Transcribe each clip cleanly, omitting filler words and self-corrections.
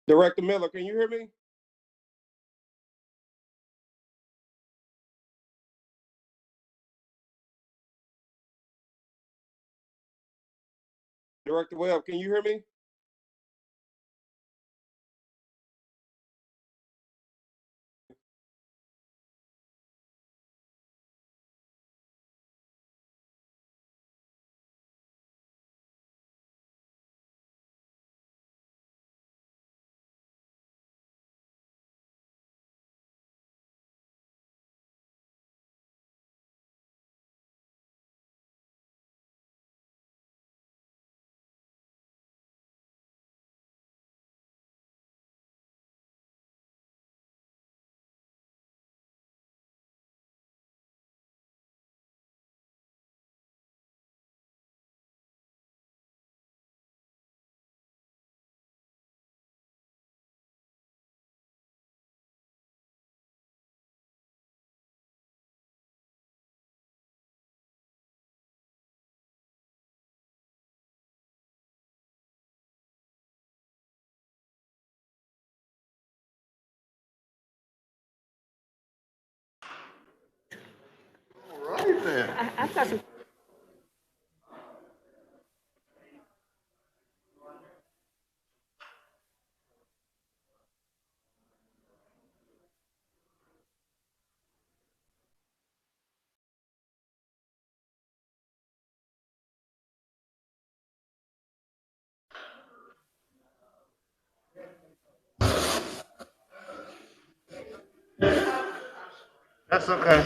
Director Miller, can you hear me? Director Webb, can you hear me? All right then. I've got some. That's okay.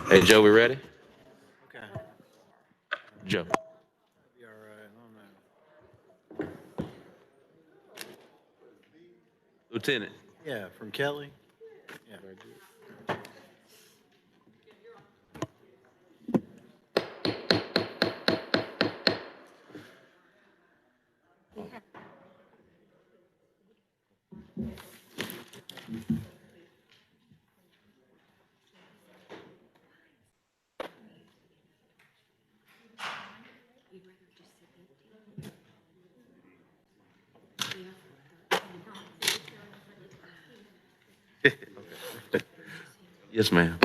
Hey, Joe, we ready? Okay. Joe. Be all right. I don't know. Lieutenant. Yeah, from Kelly. Yeah. Yes, ma'am.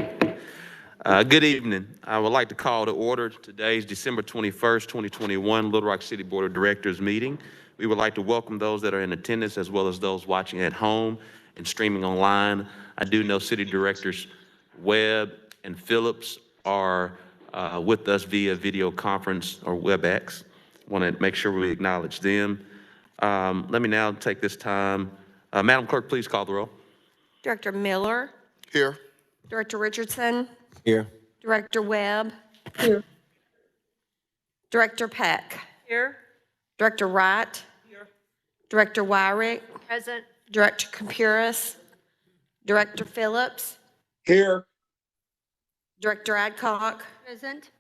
Good evening. I would like to call to order today's December 21st, 2021 Little Rock City Board of Directors meeting. We would like to welcome those that are in attendance as well as those watching at home and streaming online. I do know City Directors Webb and Phillips are with us via video conference or WebEx. Want to make sure we acknowledge them. Let me now take this time. Madam Clerk, please call the roll. Director Miller, Here. Director Richardson, Here. Director Webb, Here. Director Peck, Here. Director Wright, Here. Director Wyrick, Present. Director Compuris, Director Phillips, Here. Director Adcock, Present.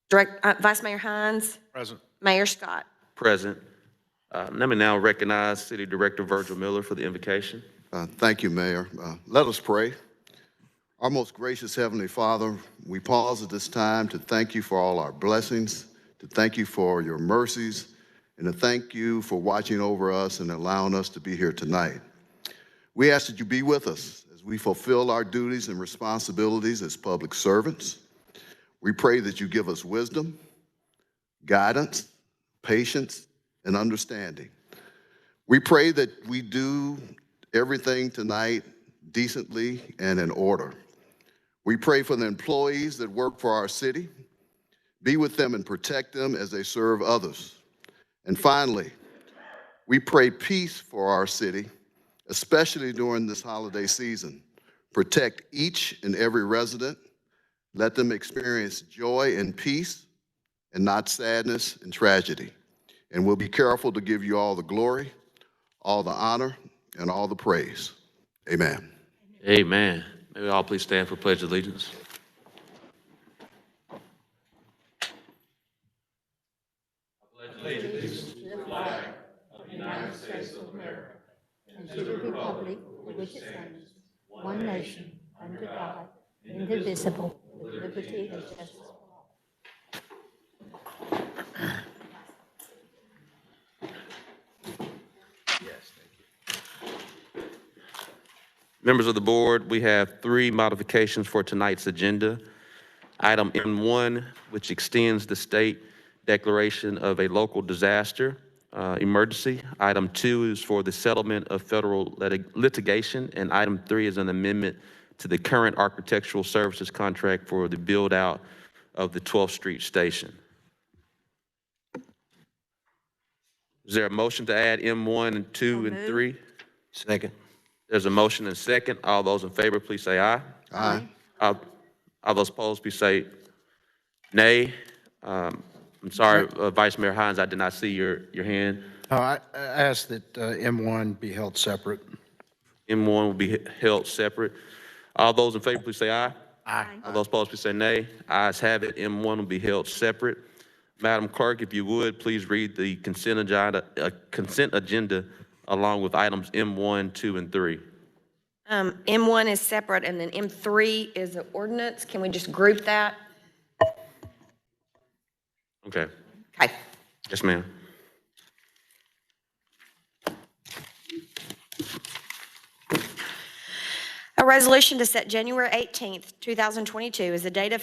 Vice Mayor Hines, Present. Mayor Scott. Present. Let me now recognize City Director Virgil Miller for the invocation. Thank you, Mayor. Let us pray. Our most gracious Heavenly Father, we pause at this time to thank you for all our blessings, to thank you for your mercies, and to thank you for watching over us and allowing us to be here tonight. We ask that you be with us as we fulfill our duties and responsibilities as public servants. We pray that you give us wisdom, guidance, patience, and understanding. We pray that we do everything tonight decently and in order. We pray for the employees that work for our city. Be with them and protect them as they serve others. And finally, we pray peace for our city, especially during this holiday season. Protect each and every resident. Let them experience joy and peace and not sadness and tragedy. And we'll be careful to give you all the glory, all the honor, and all the praise. Amen. Amen. May we all please stand for Pledge of Allegiance. and to the republic for which it stands, one nation, under God, indivisible, with liberty and justice for all. Members of the board, we have 3 modifications for tonight's agenda. Item M1, which extends the state declaration of a local disaster emergency. Item 2 is for the settlement of federal litigation, and item 3 is an amendment to the current architectural services contract for the build-out of the 12th Street Station. Is there a motion to add M1 and 2 and 3? Second. There's a motion and second. All those in favor, please say aye. Aye. All those opposed, please say nay. I'm sorry, Vice Mayor Hines, I did not see your hand. I ask that M1 be held separate. M1 will be held separate. All those in favor, please say aye. Aye. All those opposed, please say nay. Ayes have it. M1 will be held separate. Madam Clerk, if you would, please read the consent agenda along with items M1, 2, and 3. M1 is separate, and then M3 is an ordinance. Can we just group that? Okay. Okay. Yes, ma'am. A resolution to set January 18th, 2022 as the date of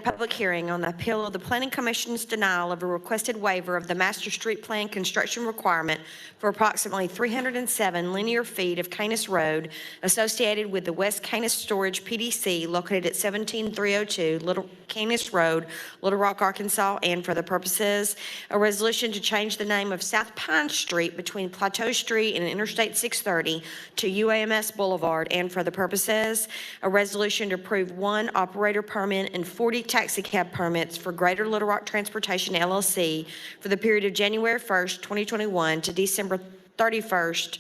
public hearing on the appeal of the Planning Commission's denial of a requested waiver of the Master Street Plan construction requirement for approximately 307 linear feet of Canis Road associated with the West Canis Storage PDC located at 17302 Little Canis Road, Little Rock, Arkansas, and for the purposes, a resolution to change the name of South Pine Street between Plateau Street and Interstate 630 to UAMS Boulevard, and for the purposes, a resolution to approve 1 operator permit and 40 taxi cab permits for Greater Little Rock Transportation LLC for the period of January 1st, 2021 to December 31st.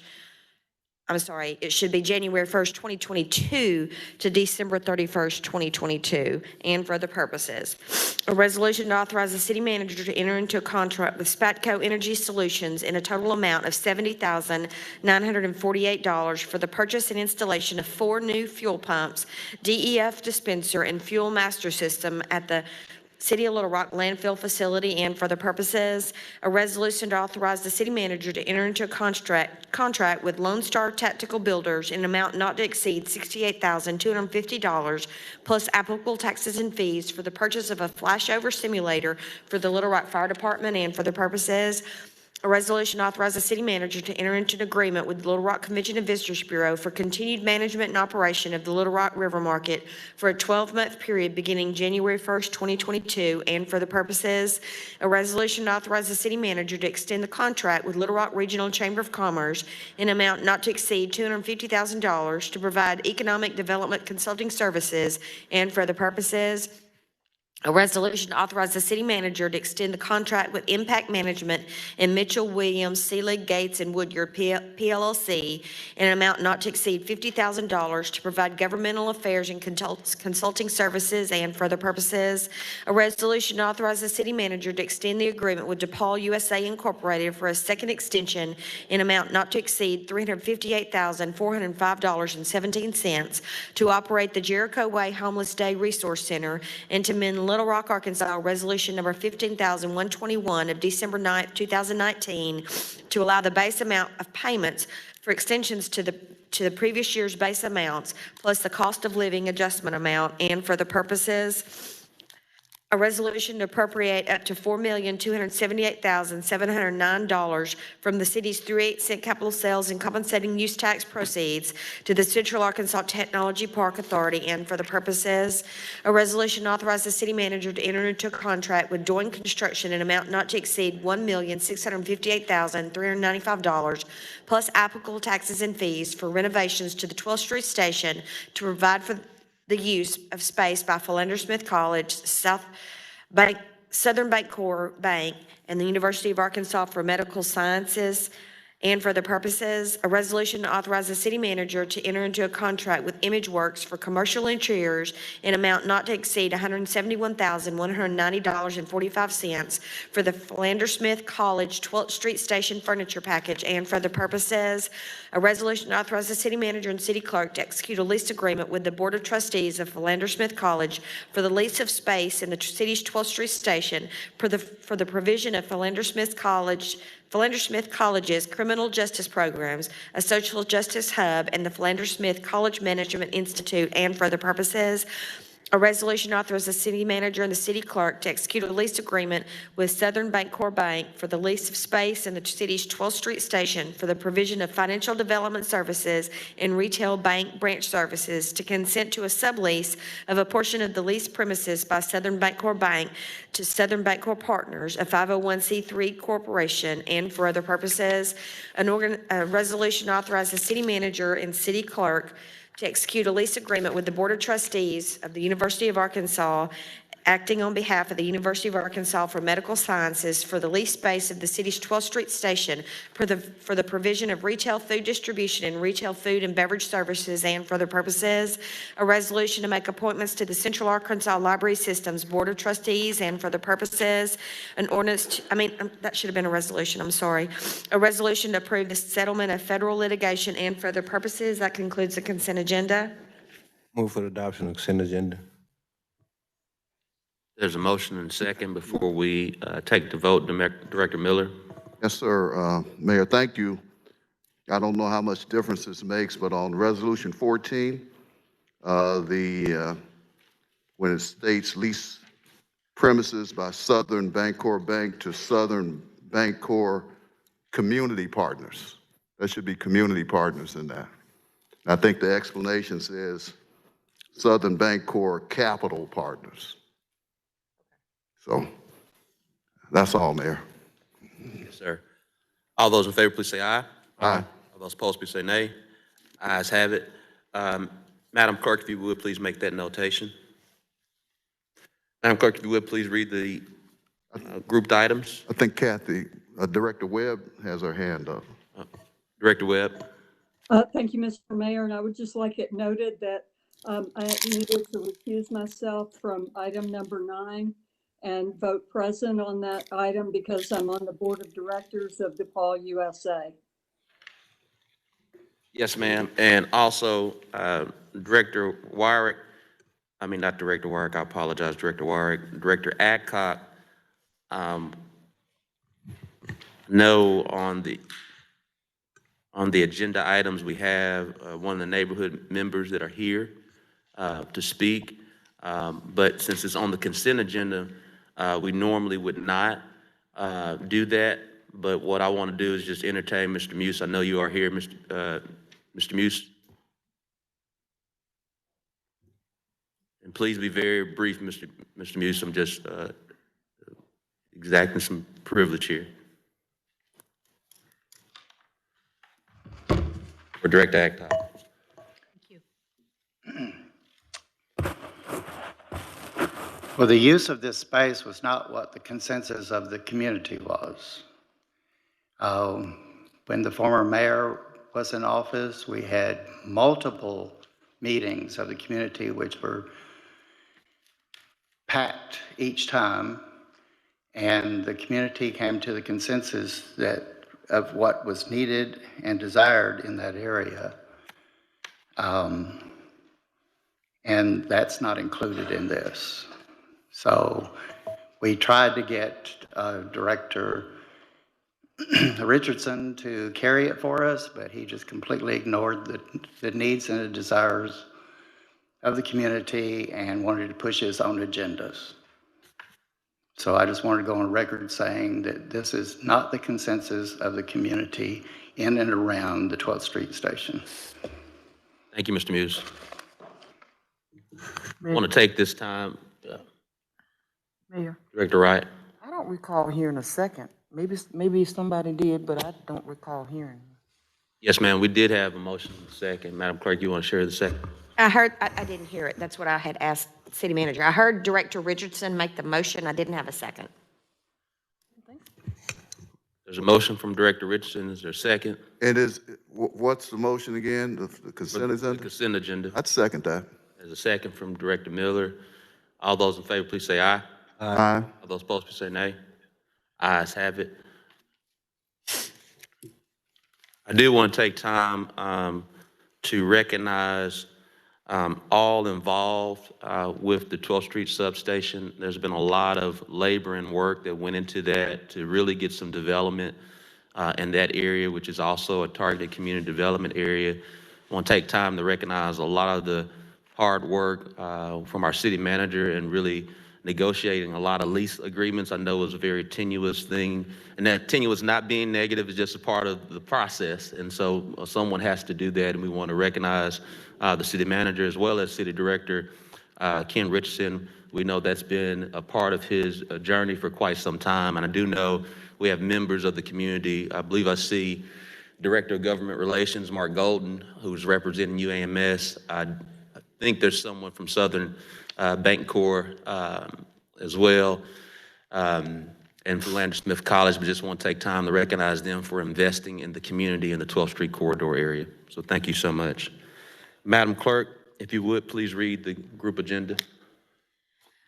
I'm sorry, it should be January 1st, 2022 to December 31st, 2022, and for other purposes. A resolution to authorize the city manager to enter into a contract with Spatco Energy Solutions in a total amount of $70,948 for the purchase and installation of 4 new fuel pumps, DEF dispenser, and fuel master system at the City of Little Rock landfill facility, and for the purposes, a resolution to authorize the city manager to enter into a contract with Lone Star Tactical Builders in an amount not to exceed $68,250 plus applicable taxes and fees for the purchase of a flashover simulator for the Little Rock Fire Department, and for the purposes, a resolution to authorize the city manager to enter into an agreement with the Little Rock Convention and Visitors Bureau for continued management and operation of the Little Rock River Market for a 12-month period beginning January 1st, 2022, and for the purposes, a resolution to authorize the city manager to extend the contract with Little Rock Regional Chamber of Commerce in an amount not to exceed $250,000 to provide economic development consulting services, and for the purposes, a resolution to authorize the city manager to extend the contract with Impact Management and Mitchell Williams, Seelig, Gates, and Woodyard PLLC in an amount not to exceed $50,000 to provide governmental affairs and consulting services, and for other purposes. A resolution to authorize the city manager to extend the agreement with DePaul USA Incorporated for a second extension in an amount not to exceed $358,405.17 to operate the Jericho Way Homeless Day Resource Center and to amend Little Rock, Arkansas, resolution number 15,121 of December 9th, 2019, to allow the base amount of payments for extensions to the previous year's base amounts, plus the cost of living adjustment amount, and for the purposes, a resolution to appropriate up to $4,278,709 from the city's 3/8 capital sales and compensating use tax proceeds to the Central Arkansas Technology Park Authority, and for the purposes, a resolution to authorize the city manager to enter into a contract with Doing Construction in an amount not to exceed $1,658,395 plus applicable taxes and fees for renovations to the 12th Street Station to provide for the use of space by Philander Smith College, Southern Bank Corp Bank, and the University of Arkansas for Medical Sciences, And for the purposes, a resolution to authorize the city manager to enter into a contract with ImageWorks for commercial interiors in amount not to exceed $171,190.45 for the Philander Smith College 12th Street Station Furniture Package. And for the purposes, a resolution to authorize the city manager and city clerk to execute a lease agreement with the Board of Trustees of Philander Smith College for the lease of space in the city's 12th Street Station for the provision of Philander Smith College's criminal justice programs, a social justice hub, and the Philander Smith College Management Institute. And for the purposes, a resolution authorizes the city manager and the city clerk to execute a lease agreement with Southern Bancorp Bank for the lease of space in the city's 12th Street Station for the provision of financial development services and retail bank branch services, to consent to a sublease of a portion of the leased premises by Southern Bancorp Bank to Southern Bancorp Partners, a 501c3 corporation. And for other purposes, a resolution authorizes the city manager and city clerk to execute a lease agreement with the Board of Trustees of the University of Arkansas, acting on behalf of the University of Arkansas for Medical Sciences for the lease space of the city's 12th Street Station for the provision of retail food distribution and retail food and beverage services. And for the purposes, a resolution to make appointments to the Central Arkansas Library Systems Board of Trustees. And for the purposes, an ordinance, that should have been a resolution, I'm sorry. A resolution to approve the settlement of federal litigation. And for the purposes, that concludes the consent agenda. Move for the adoption of consent agenda. There's a motion and second. Before we take the vote, Director Miller. Yes, sir. Mayor, thank you. I don't know how much difference this makes, but on Resolution 14, when it states lease premises by Southern Bancorp Bank to Southern Bancorp Community Partners, there should be community partners in that. I think the explanation says Southern Bancorp Capital Partners. So that's all, Mayor. Yes, sir. All those in favor, please say aye. Aye. All those opposed, please say nay. Ayes have it. Madam Clerk, if you would, please make that notation. Madam Clerk, if you would, please read the grouped items. I think Kathy, Director Webb has her hand up. Director Webb. Thank you, Mr. Mayor, and I would just like it noted that I needed to recuse myself from item number 9 and vote present on that item because I'm on the board of directors of DePaul USA. Yes, ma'am. And also, Director Warwick, not Director Warwick, I apologize, Director Warwick. Director Adcock, no, on the agenda items, we have one of the neighborhood members that are here to speak. But since it's on the consent agenda, we normally would not do that. But what I want to do is just entertain Mr. Muse. I know you are here, Mr. Muse. And please be very brief, Mr. Muse. I'm just exacting some privilege here. Or Director Adcock. Well, the use of this space was not what the consensus of the community was. When the former mayor was in office, we had multiple meetings of the community which were packed each time, and the community came to the consensus of what was needed and desired in that area. And that's not included in this. So we tried to get Director Richardson to carry it for us, but he just completely ignored the needs and the desires of the community and wanted to push his own agendas. So I just wanted to go on record saying that this is not the consensus of the community in and around the 12th Street Station. Thank you, Mr. Muse. I want to take this time. Mayor, Director Wright. I don't recall hearing a second. Maybe somebody did, but I don't recall hearing. Yes, ma'am, we did have a motion in a second. Madam Clerk, you want to share the second? I didn't hear it. That's what I had asked City Manager. I heard Director Richardson make the motion. I didn't have a second. There's a motion from Director Richardson. Is there a second? And what's the motion again? The For consent the agenda? consent agenda. I'd second that. There's a second from Director Miller. All those in favor, please say aye. Aye. All those opposed, please say nay. Ayes have it. I do want to take time to recognize all involved with the 12th Street substation. There's been a lot of labor and work that went into that to really get some development in that area, which is also a targeted community development area. I want to take time to recognize a lot of the hard work from our city manager and really negotiating a lot of lease agreements. I know it was a very tenuous thing, and that tenuous not being negative is just a part of the process. And so someone has to do that, and we want to recognize the city manager as well as city director Ken Richardson. We know that's been a part of his journey for quite some time, and I do know we have members of the community. I believe I see Director of Government Relations, Mark Golden, who's representing UAMS. I think there's someone from Southern Bank Corps as well, and from Lander Smith College, but just want to take time to recognize them for investing in the community in the 12th Street corridor area. So thank you so much. Madam Clerk, if you would, please read the group agenda.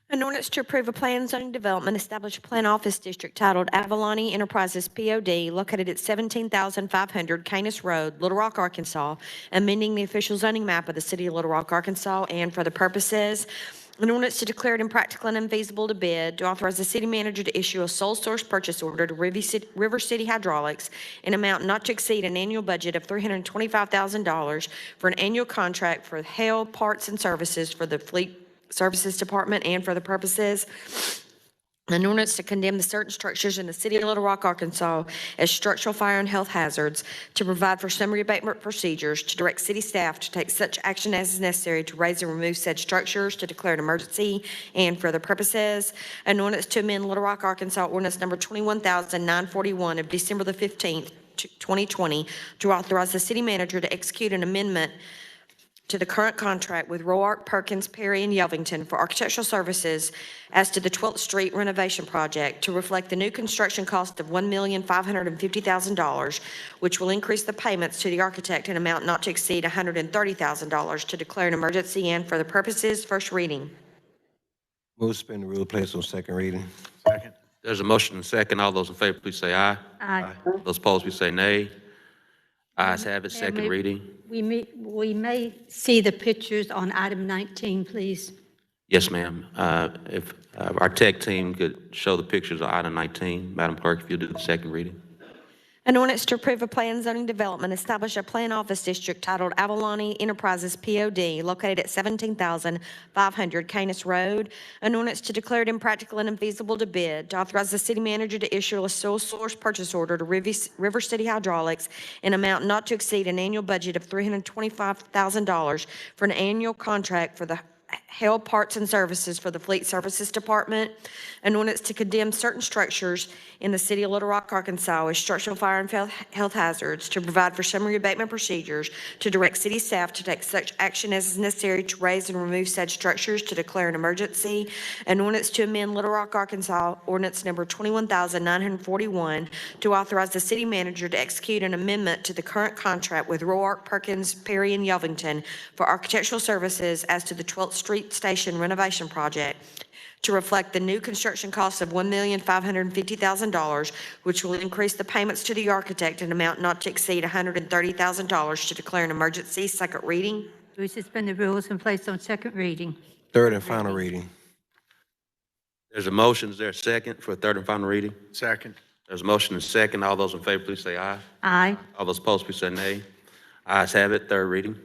An ordinance to approve a plan and zoning development, establish a plan office district titled Avalon Enterprises POD located at 17,500 Canis Road, Little Rock, Arkansas, amending the official zoning map of the city of Little Rock, Arkansas, and for the purposes an ordinance to declare it impractical and unfeasible to bid, to authorize the city manager to issue a sole source purchase order to River City Hydraulics in amount not to exceed an annual budget of $325,000 for an annual contract for Hale Parts and Services for the Fleet Services Department, and for the purposes an ordinance to condemn the certain structures in the city of Little Rock, Arkansas as structural fire and health hazards, to provide for summary abatement procedures, to direct city staff to take such action as is necessary to raise and remove said structures, to declare an emergency, and for other purposes. An ordinance to amend Little Rock, Arkansas ordinance number 21,941 of December the 15th, 2020, to authorize the city manager to execute an amendment to the current contract with Roark, Perkins, Perry, and Yelvington for architectural services as to the 12th Street renovation project to reflect the new construction cost of $1,550,000, which will increase the payments to the architect in amount not to exceed $130,000, to declare an emergency, and for the purposes first reading. Move to suspend the rule, place on second reading. Second. There's a motion and a second. All those in favor, please say aye. Aye. Those opposed, please say nay. Ayes have it, second reading. We may see the pictures on item 19, please. Yes, ma'am. If our tech team could show the pictures of item 19, Madam Clerk, if you'll do the second reading. An ordinance to approve a plan zoning development, establish a plan office district titled Avalon Enterprises POD located at 17,500 Canis Road. An ordinance to declare it impractical and unfeasible to bid, to authorize the city manager to issue a sole source purchase order to River City Hydraulics in amount not to exceed an annual budget of $325,000 for an annual contract for the Hale Parts and Services for the Fleet Services Department. An ordinance to condemn certain structures in the city of Little Rock, Arkansas as structural fire and health hazards, to provide for summary abatement procedures, to direct city staff to take such action as is necessary to raise and remove said structures, to declare an emergency. An ordinance to amend Little Rock, Arkansas ordinance number 21,941 to authorize the city manager to execute an amendment to the current contract with Roark, Perkins, Perry, and Yelvington for architectural services as to the 12th Street Station renovation project, to reflect the new construction cost of $1,550,000, which will increase the payments to the architect in amount not to exceed $130,000, to declare an emergency. Second reading. We suspend the rules and place on second reading. Third and final reading. There's a motion. Is there a second for a third and final reading? Second. There's a motion and a second. All those in favor, please say aye. Aye. All those opposed, please say nay. Ayes have it, third reading.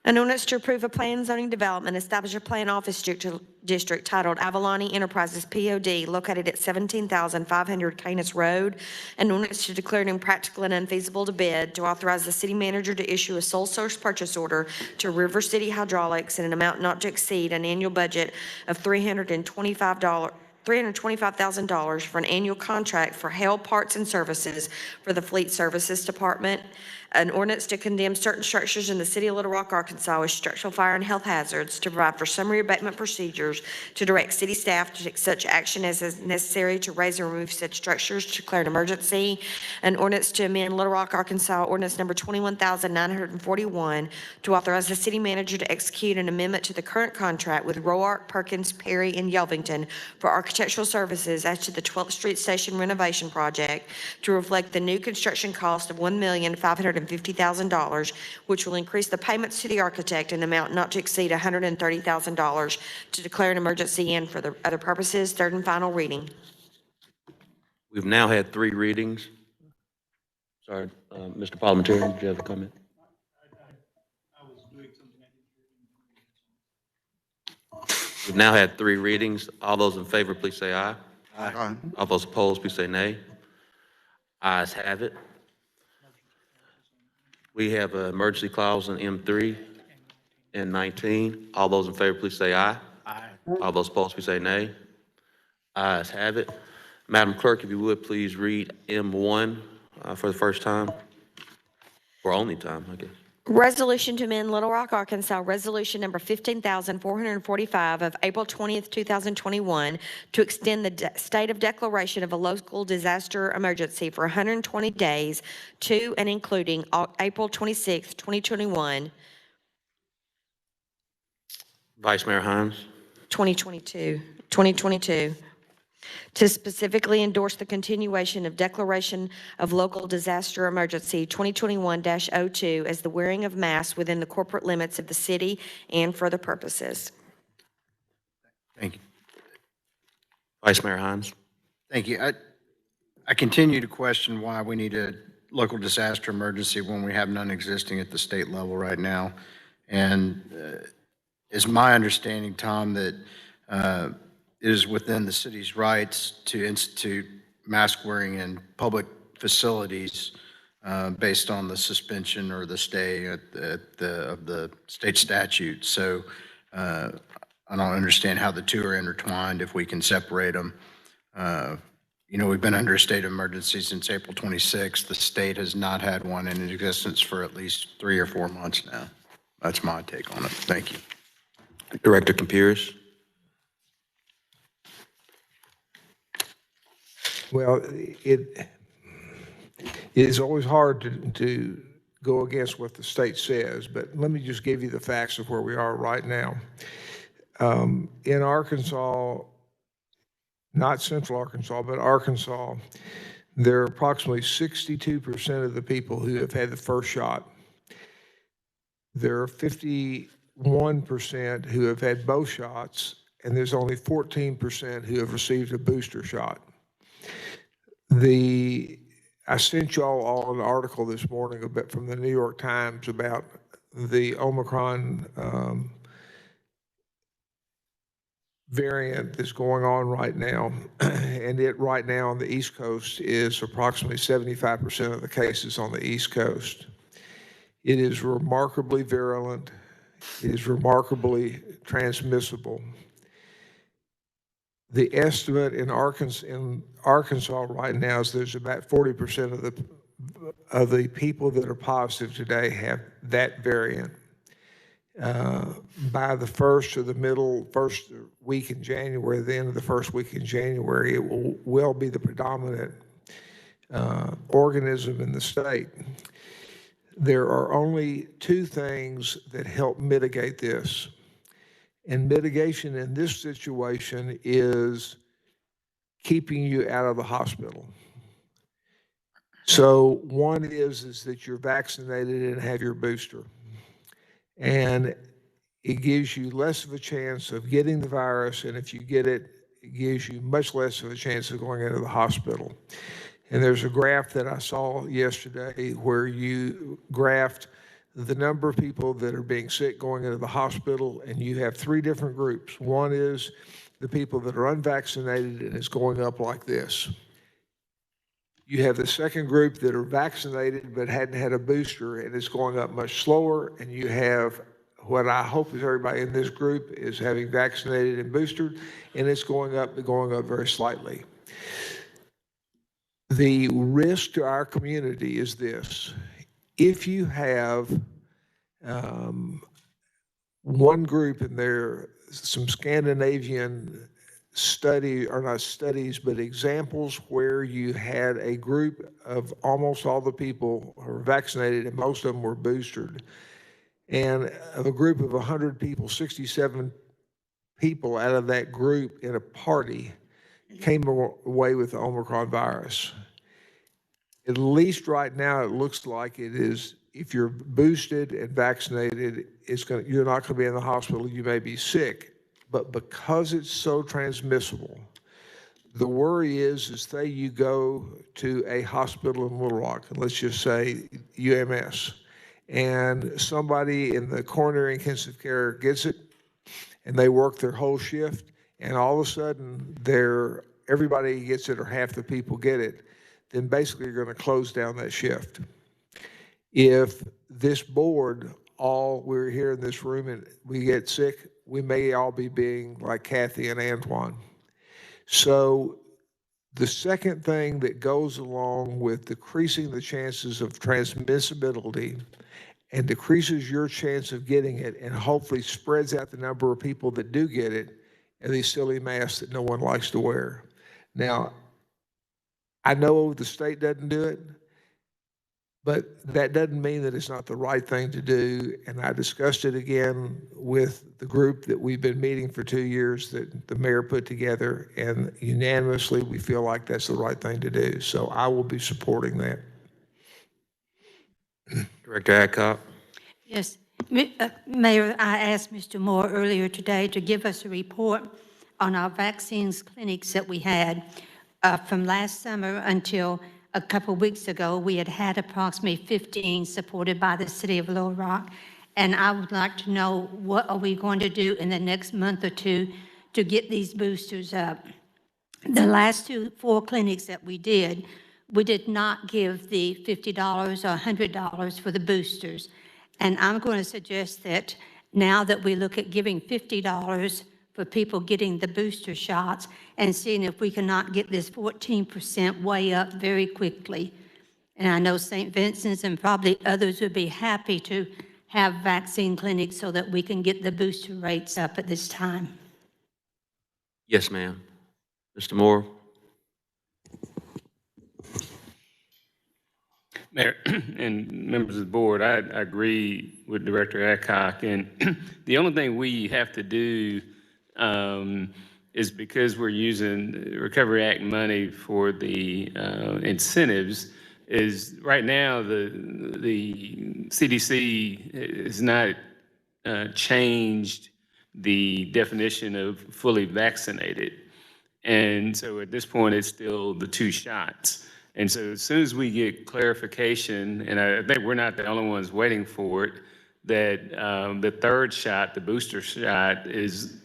An ordinance to approve a plan zoning development, establish a plan office district titled Avalon Enterprises POD located at 17,500 Canis Road. An ordinance to declare it impractical and unfeasible to bid, to authorize the city manager to issue a sole source purchase order to River City Hydraulics in an amount not to exceed an annual budget of $325,000 $325,000 for an annual contract for Hale Parts and Services for the Fleet Services Department. An ordinance to condemn certain structures in the city of Little Rock, Arkansas as structural fire and health hazards, to provide for summary abatement procedures, to direct city staff to take such action as is necessary to raise and remove said structures, to declare an emergency. An ordinance to amend Little Rock, Arkansas ordinance number 21,941 to authorize the city manager to execute an amendment to the current contract with Roark, Perkins, Perry, and Yelvington for architectural services as to the 12th Street Station renovation project to reflect the new construction cost of $1,550,000, which will increase the payments to the architect in an amount not to exceed $130,000, to declare an emergency and for the other purposes. Third and final reading. We've now had 3 readings. Sorry, Mr. Parliamentarian, did you have a comment? We've now had 3 readings. All those in favor, please say aye. Aye. All those opposed, please say nay. Ayes have it. We have an emergency clause in M3 and 19. All those in favor, please say aye. Aye. All those opposed, please say nay. Ayes have it. Madam Clerk, if you would, please read M1 for the first time, or only time, I guess. Resolution to amend Little Rock, Arkansas, Resolution number 15,445 of April 20th, 2021, to extend the state of declaration of a local disaster emergency for 120 days to and including April 26th, 2021, Vice Mayor Hines. 2022, to specifically endorse the continuation of declaration of local disaster emergency 2021-02 as the wearing of masks within the corporate limits of the city and for the purposes. Thank you. Vice Mayor Hines. Thank you. I continue to question why we need a local disaster emergency when we have none existing at the state level right now. And it's my understanding, Tom, that it is within the city's rights to institute mask wearing in public facilities based on the suspension or the stay of the state statute. So I don't understand how the two are intertwined if we can separate them. You know, we've been under a state of emergency since April 26th. The state has not had one in existence for at least 3 or 4 months now. That's my take on it. Thank you. Director Computers. Well, it is always hard to go against what the state says, but let me just give you the facts of where we are right now. In Arkansas, not Central Arkansas, but Arkansas, there are approximately 62% of the people who have had the first shot. There are 51% who have had both shots, and there's only 14% who have received a booster shot. I sent y'all all an article this morning from the New York Times about the Omicron variant that's going on right now. And it right now on the East Coast is approximately 75% of the cases on the East Coast. It is remarkably virulent. It is remarkably transmissible. The estimate in Arkansas right now is there's about 40% of the people that are positive today have that variant. By the first week in January, the end of the first week in January, it will be the predominant organism in the state. There are only 2 things that help mitigate this. And mitigation in this situation is keeping you out of the hospital. So one is that you're vaccinated and have your booster. And it gives you less of a chance of getting the virus, and if you get it, it gives you much less of a chance of going into the hospital. And there's a graph that I saw yesterday where you graphed the number of people that are being sick going into the hospital, and you have 3 different groups. One is the people that are unvaccinated, and it's going up like this. You have the second group that are vaccinated but hadn't had a booster, and it's going up much slower, and you have what I hope is everybody in this group is having vaccinated and boosted, and it's going up very slightly. The risk to our community is this. If you have one group, and there some Scandinavian study, or not studies, but examples where you had a group of almost all the people who were vaccinated and most of them were boosted. And of a group of 100 people, 67 people out of that group in a party came away with the Omicron virus. At least right now, it looks like it is, if you're boosted and vaccinated, you're not going to be in the hospital. You may be sick, but because it's so transmissible, the worry is say you go to a hospital in Little Rock, and let's just say UMS, and somebody in the coronary intensive care gets it, and they work their whole shift, and all of a sudden everybody gets it or half the people get it, then basically you're going to close down that shift. If this board, we're here in this room and we get sick, we may all be being like Kathy and Antoine. So the second thing that goes along with decreasing the chances of transmissibility and decreases your chance of getting it and hopefully spreads out the number of people that do get it are these silly masks that no one likes to wear. Now, I know the state doesn't do it, but that doesn't mean that it's not the right thing to do. And I discussed it again with the group that we've been meeting for 2 years that the mayor put together, and unanimously we feel like that's the right thing to do. So I will be supporting that. Director Adcock. Yes. Mayor, I asked Mr. Moore earlier today to give us a report on our vaccines clinics that we had. From last summer until a couple of weeks ago, we had approximately 15 supported by the city of Little Rock. And I would like to know, what are we going to do in the next month or two to get these boosters up? The last 4 clinics that we did not give the $50 or $100 for the boosters. And I'm going to suggest that now that we look at giving $50 for people getting the booster shots and seeing if we cannot get this 14% way up very quickly. And I know St. Vincent's and probably others would be happy to have vaccine clinics so that we can get the booster rates up at this time. Yes, ma'am. Mr. Moore. Mayor and members of the board, I agree with Director Adcock. And the only thing we have to do is, because we're using Recovery Act money for the incentives, is right now the CDC has not changed the definition of fully vaccinated. And so at this point, it's still the 2 shots. And so as soon as we get clarification, and I think we're not the only ones waiting for it, that the 3rd shot, the booster shot, is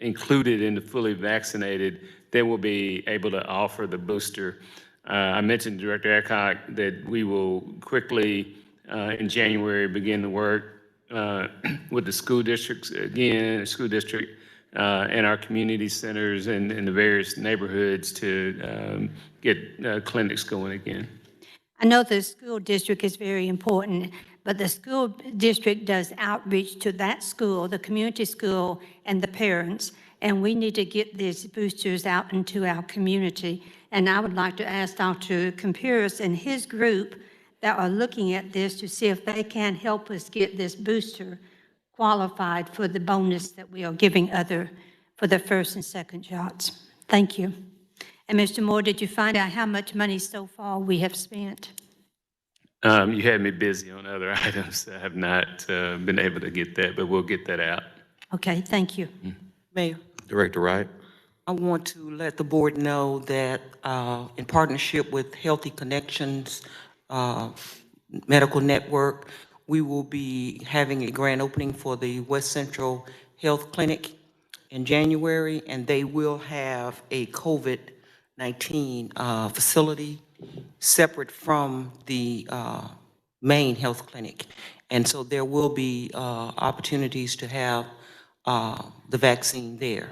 included in the fully vaccinated, then we'll be able to offer the booster. I mentioned, Director Adcock, that we will quickly, in January, begin the work with the school districts, again, and our community centers and the various neighborhoods to get clinics going again. I know the school district is very important, but the school district does outreach to that school, the community school, and the parents, and we need to get these boosters out into our community. And I would like to ask Dr. Campiris and his group that are looking at this to see if they can help us get this booster qualified for the bonus that we are giving for the 1st and 2nd shots. Thank you. And Mr. Moore, did you find out how much money so far we have spent? You had me busy on other items. I have not been able to get that, but we'll get that out. Okay, thank you. Mayor, Director Wright. I want to let the board know that in partnership with Healthy Connections Medical Network, we will be having a grand opening for the West Central Health Clinic in January, and they will have a COVID-19 facility separate from the main health clinic. And so there will be opportunities to have the vaccine there.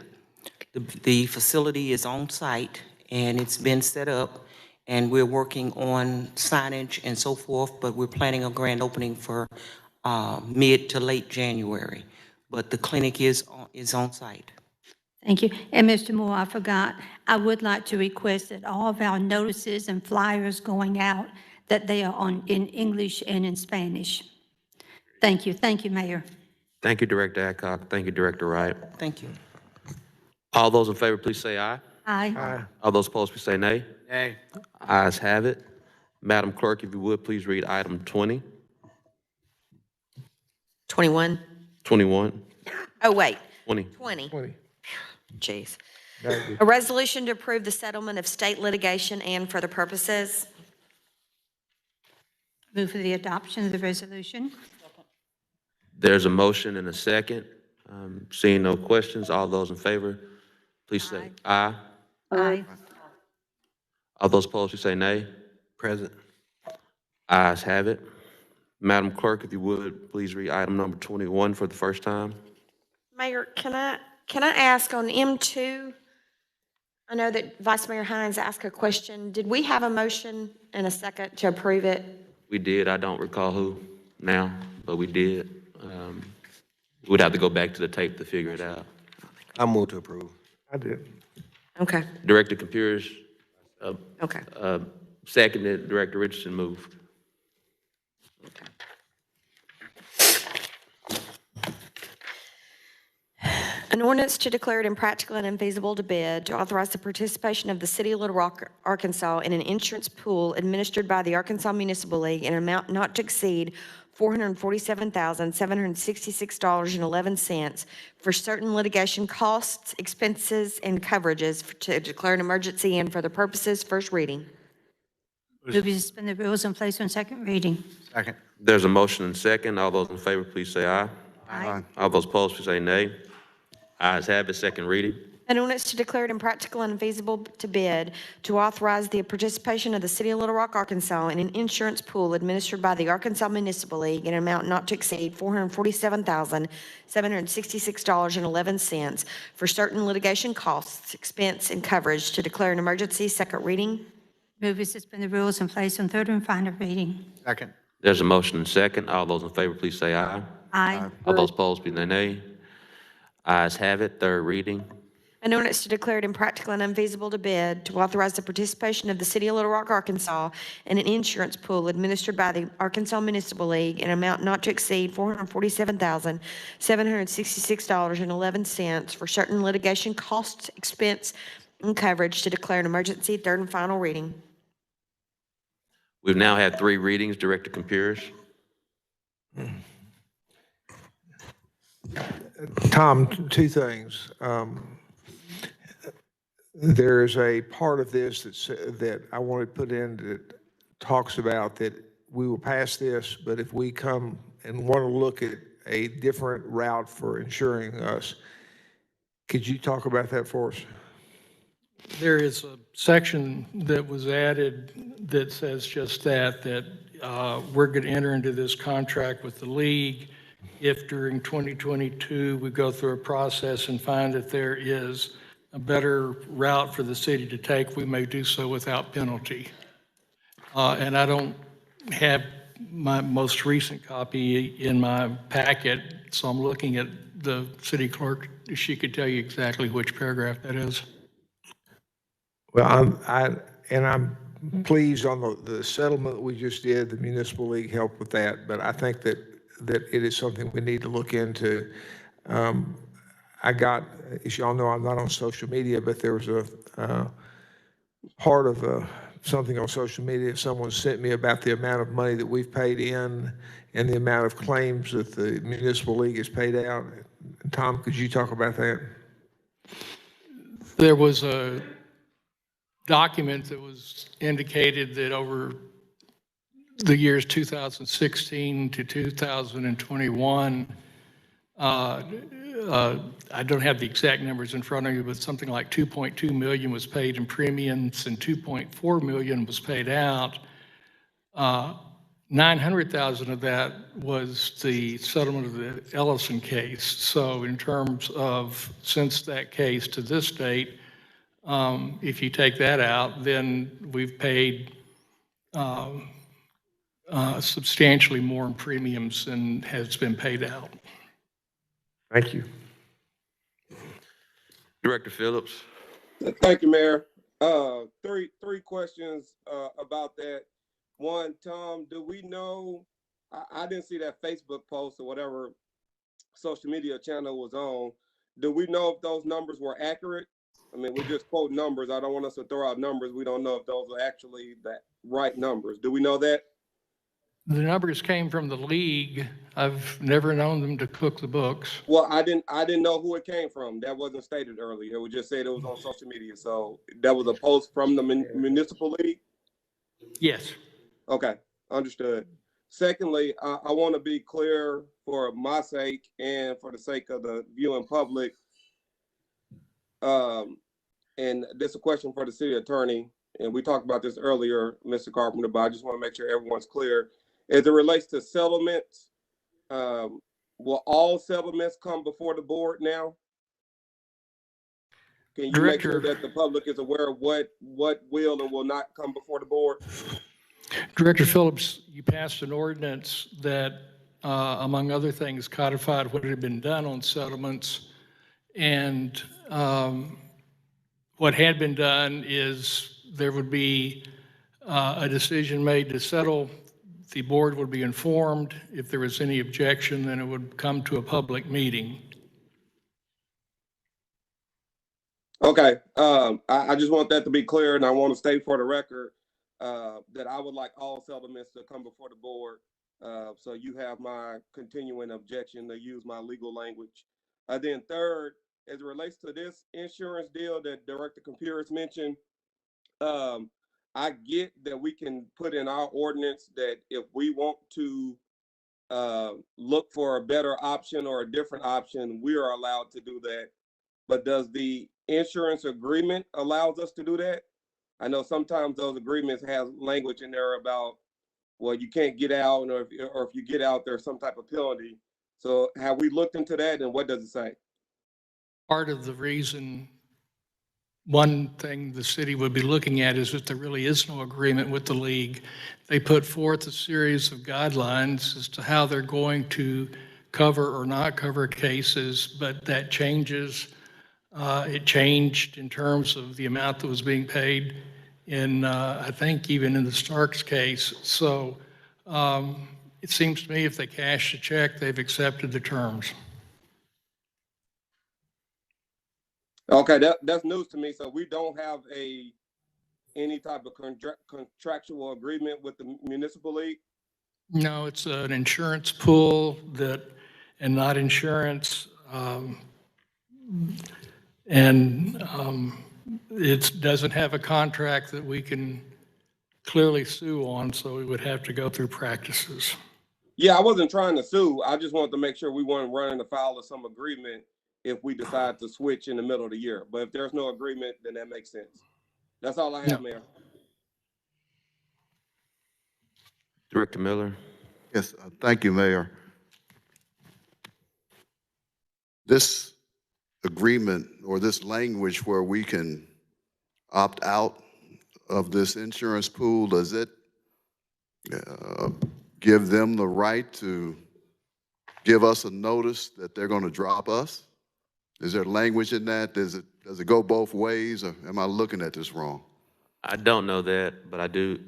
The facility is on site and it's been set up, and we're working on signage and so forth, but we're planning a grand opening for mid to late January. But the clinic is on site. Thank you. And Mr. Moore, I forgot, I would like to request that all of our notices and flyers going out, that they are in English and in Spanish. Thank you. Thank you, Mayor. Thank you, Director Adcock. Thank you, Director Wright. Thank you. All those in favor, please say aye. Aye. All those opposed, please say nay. Nay. Ayes have it. Madam Clerk, if you would, please read item 20, 21. 21, Oh, wait, 20. 20. 20. Jeez. That'd be- A resolution to approve the settlement of state litigation and for the purposes. Move for the adoption of the resolution. There's a motion and a second. Seeing no questions, all those in favor, please say aye. Aye. All those opposed, please say nay. Present. Ayes have it. Madam Clerk, if you would, please read item number 21 for the first time. Mayor, can I ask on M2? I know that Vice Mayor Hines asked a question. Did we have a motion and a second to approve it? We did. I don't recall who now, but we did. We'd have to go back to the tape to figure it out. I move to approve. I did. Okay, Director Computers okay. seconded. Director Richardson moved. An ordinance to declare it impractical and unfeasible to bid, to authorize the participation of the City of Little Rock, Arkansas in an insurance pool administered by the Arkansas Municipal League in an amount not to exceed $447,766.11 for certain litigation costs, expenses, and coverages to declare an emergency and for the purposes. First reading. Move to suspend the rules and place on second reading. Second. There's a motion and second. All those in favor, please say aye. Aye. All those opposed, please say nay. Ayes have it. Second reading. An ordinance to declare it impractical and unfeasible to bid, to authorize the participation of the City of Little Rock, Arkansas in an insurance pool administered by the Arkansas Municipal League in an amount not to exceed $447,766.11 for certain litigation costs, expense, and coverage to declare an emergency. Second reading. Move to suspend the rules and place on third and final reading. Second. There's a motion and second. All those in favor, please say aye. Aye. All those opposed, please say nay. Ayes have it. Third reading. An ordinance to declare it impractical and unfeasible to bid, to authorize the participation of the City of Little Rock, Arkansas in an insurance pool administered by the Arkansas Municipal League in an amount not to exceed $447,766.11 for certain litigation costs, expense, and coverage to declare an emergency. Third and final reading. We've now had 3 readings. Director Computers. Tom, two things. There's a part of this that I want to put in that talks about that we will pass this, but if we come and want to look at a different route for insuring us, could you talk about that for us? There is a section that was added that says just that we're going to enter into this contract with the league. If during 2022, we go through a process and find that there is a better route for the city to take, we may do so without penalty. And I don't have my most recent copy in my packet, so I'm looking at the city clerk. She could tell you exactly which paragraph that is. Well, I'm pleased on the settlement we just did. The municipal league helped with that, but I think that it is something we need to look into. I got, as y'all know, I'm not on social media, but there was a part of something on social media someone sent me about the amount of money that we've paid in and the amount of claims that the municipal league has paid out. Tom, could you talk about that? There was a document that was indicated that over the years 2016 to 2021, I don't have the exact numbers in front of you, but something like 2.2 million was paid in premiums and 2.4 million was paid out. $900,000 of that was the settlement of the Ellison case. So in terms of since that case to this date, if you take that out, then we've paid substantially more in premiums than has been paid out. Thank you. Director Phillips. Thank you, Mayor. Three questions about that. One, Tom, do we know, I didn't see that Facebook post or whatever social media channel was on. Do we know if those numbers were accurate? I mean, we just quote numbers. I don't want us to throw out numbers. We don't know if those are actually the right numbers. Do we know that? The numbers came from the league. I've never known them to cook the books. Well, I didn't know who it came from. That wasn't stated earlier. It was just said it was on social media. So that was a post from the municipal league? Yes. Okay, understood. Secondly, I want to be clear for my sake and for the sake of the viewing public. And this is a question for the city attorney. And we talked about this earlier, Mr. Carpenter, but I just want to make sure everyone's clear. As it relates to settlements, will all settlements come before the board now? Can you make sure that the public is aware of what will and will not come before the board? Director Phillips, you passed an ordinance that, among other things, codified what had been done on settlements. And what had been done is there would be a decision made to settle. The board would be informed. If there was any objection, then it would come to a public meeting. Okay, I just want that to be clear, and I want to state for the record that I would like all settlements to come before the board. So you have my continuing objection to use my legal language. Then third, as it relates to this insurance deal that Director Compuris mentioned, I get that we can put in our ordinance that if we want to look for a better option or a different option, we are allowed to do that. But does the insurance agreement allows us to do that? I know sometimes those agreements have language in there about, well, you can't get out, or if you get out, there's some type of penalty. So have we looked into that, and what does it say? Part of the reason, one thing the city would be looking at is that there really is no agreement with the league. They put forth a series of guidelines as to how they're going to cover or not cover cases, but that changes. It changed in terms of the amount that was being paid in, I think, even in the Starks case. So it seems to me if they cash the check, they've accepted the terms. Okay, that's news to me. So we don't have any type of contractual agreement with the municipal league? No, it's an insurance pool and not insurance. It doesn't have a contract that we can clearly sue on, so we would have to go through practices. Yeah, I wasn't trying to sue. I just wanted to make sure we weren't running afoul of some agreement if we decide to switch in the middle of the year. But if there's no agreement, then that makes sense. That's all I have, Mayor. Director Miller. Yes, thank you, Mayor. This agreement or this language where we can opt out of this insurance pool, does it give them the right to give us a notice that they're going to drop us? Is there language in that? Does it go both ways, or am I looking at this wrong? I don't know that, but I do.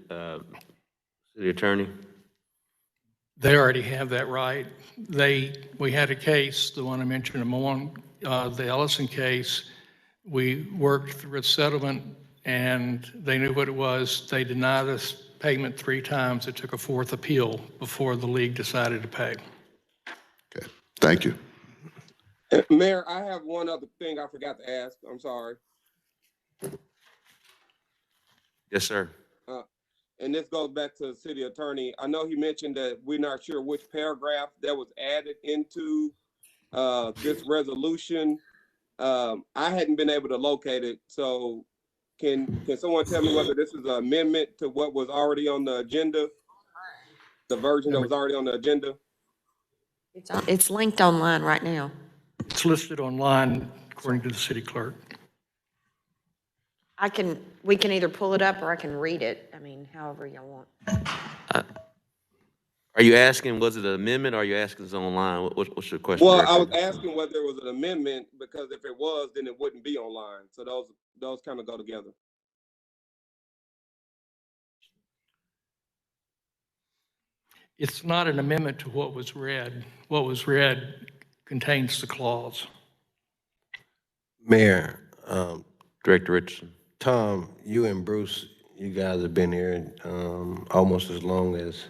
City Attorney. They already have that right. We had a case, the one I mentioned a moment, the Ellison case. We worked through a settlement, and they knew what it was. They denied us payment 3 times. It took a 4th appeal before the league decided to pay. Okay, thank you. Mayor, I have one other thing I forgot to ask. I'm sorry. Yes, sir. And this goes back to the city attorney. I know he mentioned that we're not sure which paragraph that was added into this resolution. I hadn't been able to locate it. So can someone tell me whether this is an amendment to what was already on the agenda? the version that was already on the agenda? It's linked online right now. It's listed online according to the city clerk. We can either pull it up or I can read it. I mean, however you want. Are you asking, was it an amendment, or are you asking it's online? What's your question? Well, Director? I was asking whether it was an amendment, because if it was, then it wouldn't be online. So those kind of go together. It's not an amendment to what was read. What was read contains the clause. Mayor, Director Richardson. Tom, you and Bruce, you guys have been here almost as long as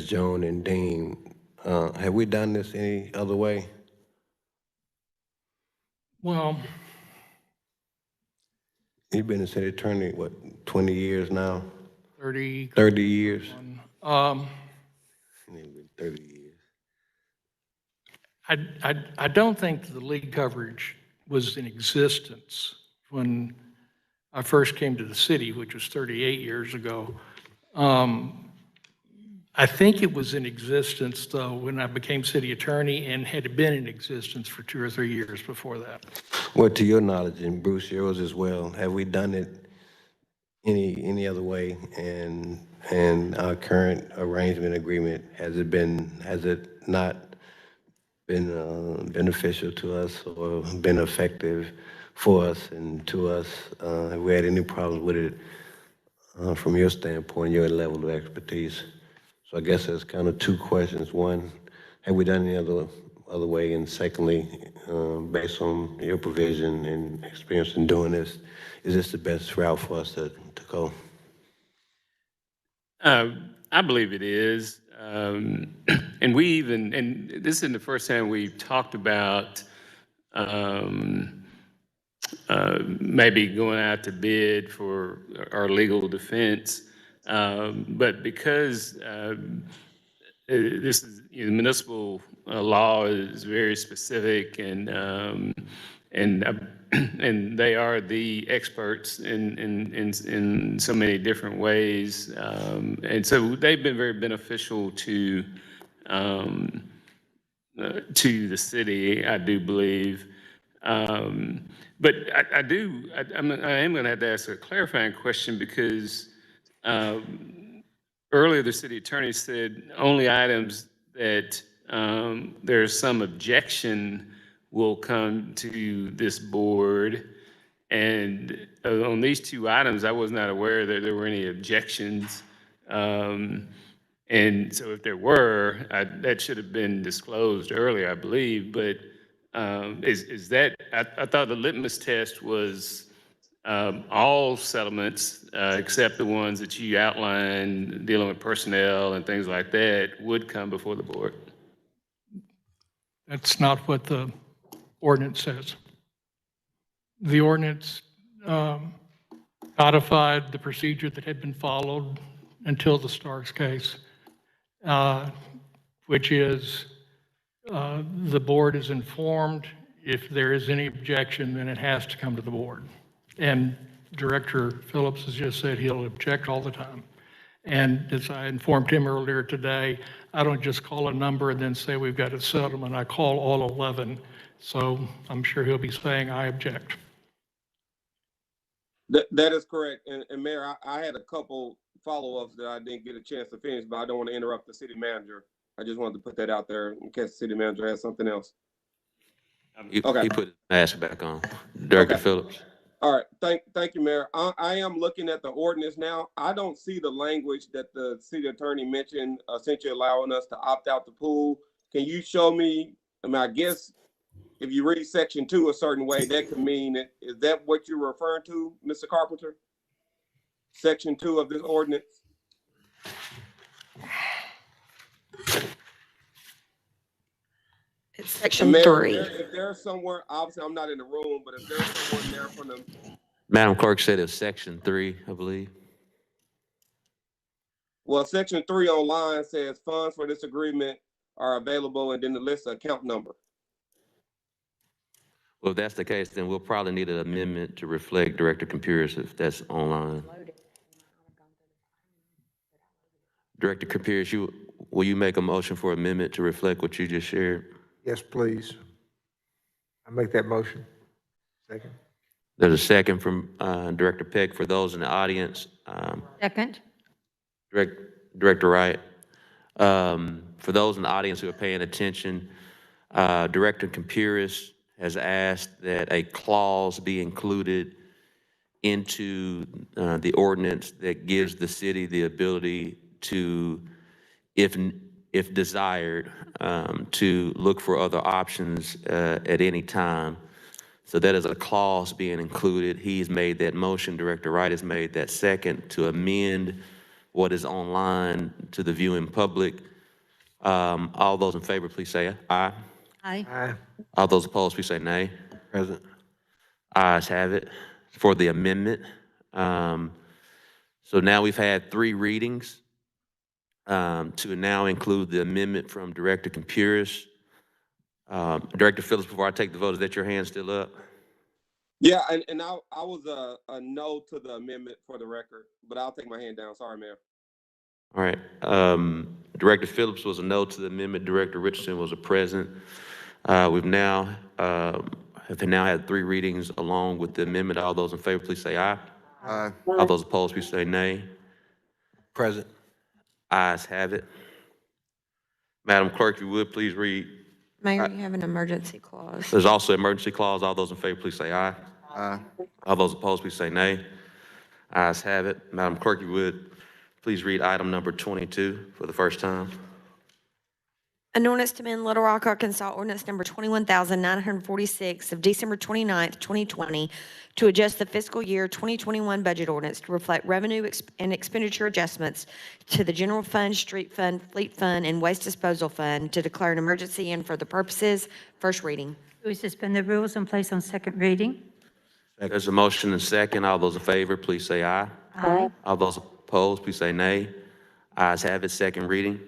Joan and Dean. Have we done this any other way? Well, You've been a city attorney, what, 20 years now? 30. 30 years? 30 years. I don't think the league coverage was in existence when I first came to the city, which was 38 years ago. I think it was in existence, though, when I became city attorney, and had been in existence for 2 or 3 years before that. Well, to your knowledge, and Bruce, yours as well, have we done it any other way? And our current arrangement agreement, has it not been beneficial to us or been effective for us and to us? Have we had any problems with it from your standpoint, your level of expertise? So I guess there's kind of two questions. One, have we done any other way? And secondly, based on your provision and experience in doing this, is this the best route for us to go? I believe it is. And this isn't the first time we've talked about maybe going out to bid for our legal defense. But because this is, municipal law is very specific, and they are the experts in so many different ways, and so they've been very beneficial to the city, I do believe. But I am going to have to ask a clarifying question, because earlier the city attorney said only items that there's some objection will come to this board. And on these two items, I was not aware that there were any objections. And so if there were, that should have been disclosed earlier, I believe. But is that, I thought the litmus test was all settlements, except the ones that you outlined, dealing with personnel and things like that, would come before the board. That's not what the ordinance says. The ordinance codified the procedure that had been followed until the Starks case, which is the board is informed. If there is any objection, then it has to come to the board. And Director Phillips has just said he'll object all the time. And as I informed him earlier today, I don't just call a number and then say we've got a settlement. I call all 11. So I'm sure he'll be saying I object. That is correct. And Mayor, I had a couple follow-ups that I didn't get a chance to finish, but I don't want to interrupt the city manager. I just wanted to put that out there in case the city manager has something else. Okay. He put his mask back on. Director Phillips. All right, thank you, Mayor. I am looking at the ordinance now. I don't see the language that the city attorney mentioned, essentially allowing us to opt out the pool. Can you show me? I mean, I guess if you read section 2 a certain way, that could mean it. Is that what you're referring to, Mr. Carpenter? Section 2 of this ordinance? It's section Mayor, 3. If there's somewhere, obviously I'm not in the room, but if there's someone there from the. Madam Clerk said it's section 3, I believe. Well, section 3 online says funds for this agreement are available, and then the list of account number. Well, if that's the case, then we'll probably need an amendment to reflect Director Computers if that's online. Director Computers, will you make a motion for amendment to reflect what you just shared? Yes, please. I make that motion. Second. There's a second from Director Peck. For those in the audience, Second. Director Wright. For those in the audience who are paying attention, Director Campuris has asked that a clause be included into the ordinance that gives the city the ability to, if desired, to look for other options at any time. So that is a clause being included. He's made that motion. Director Wright has made that second to amend what is online to the viewing public. All those in favor, please say aye. Aye. Aye. All those opposed, please say nay. Present. Ayes have it for the amendment. So now we've had 3 readings to now include the amendment from Director Campuris. Director Phillips, before I take the vote, is that your hand still up? Yeah, and I was a no to the amendment for the record, but I'll take my hand down. Sorry, Mayor. All right. Director Phillips was a no to the amendment. Director Richardson was a present. We've now have now had 3 readings along with the amendment. All those in favor, please say aye. Aye. All those opposed, please say nay. Present. Ayes have it. Madam Clerk, if you would, please read. Mayor, you have an emergency clause. There's also an emergency clause. All those in favor, please say aye. Aye. All those opposed, please say nay. Ayes have it. Madam Clerk, if you would, please read item number 22 for the first time. An ordinance to amend Little Rock, Arkansas ordinance number 21,946 of December 29th, 2020, to adjust the fiscal year 2021 budget ordinance to reflect revenue and expenditure adjustments to the general fund, street fund, fleet fund, and waste disposal fund to declare an emergency and for the purposes. First reading. We suspend the rules and place on second reading. There's a motion and second. All those in favor, please say aye. Aye. All those opposed, please say nay. Ayes have it. Second reading.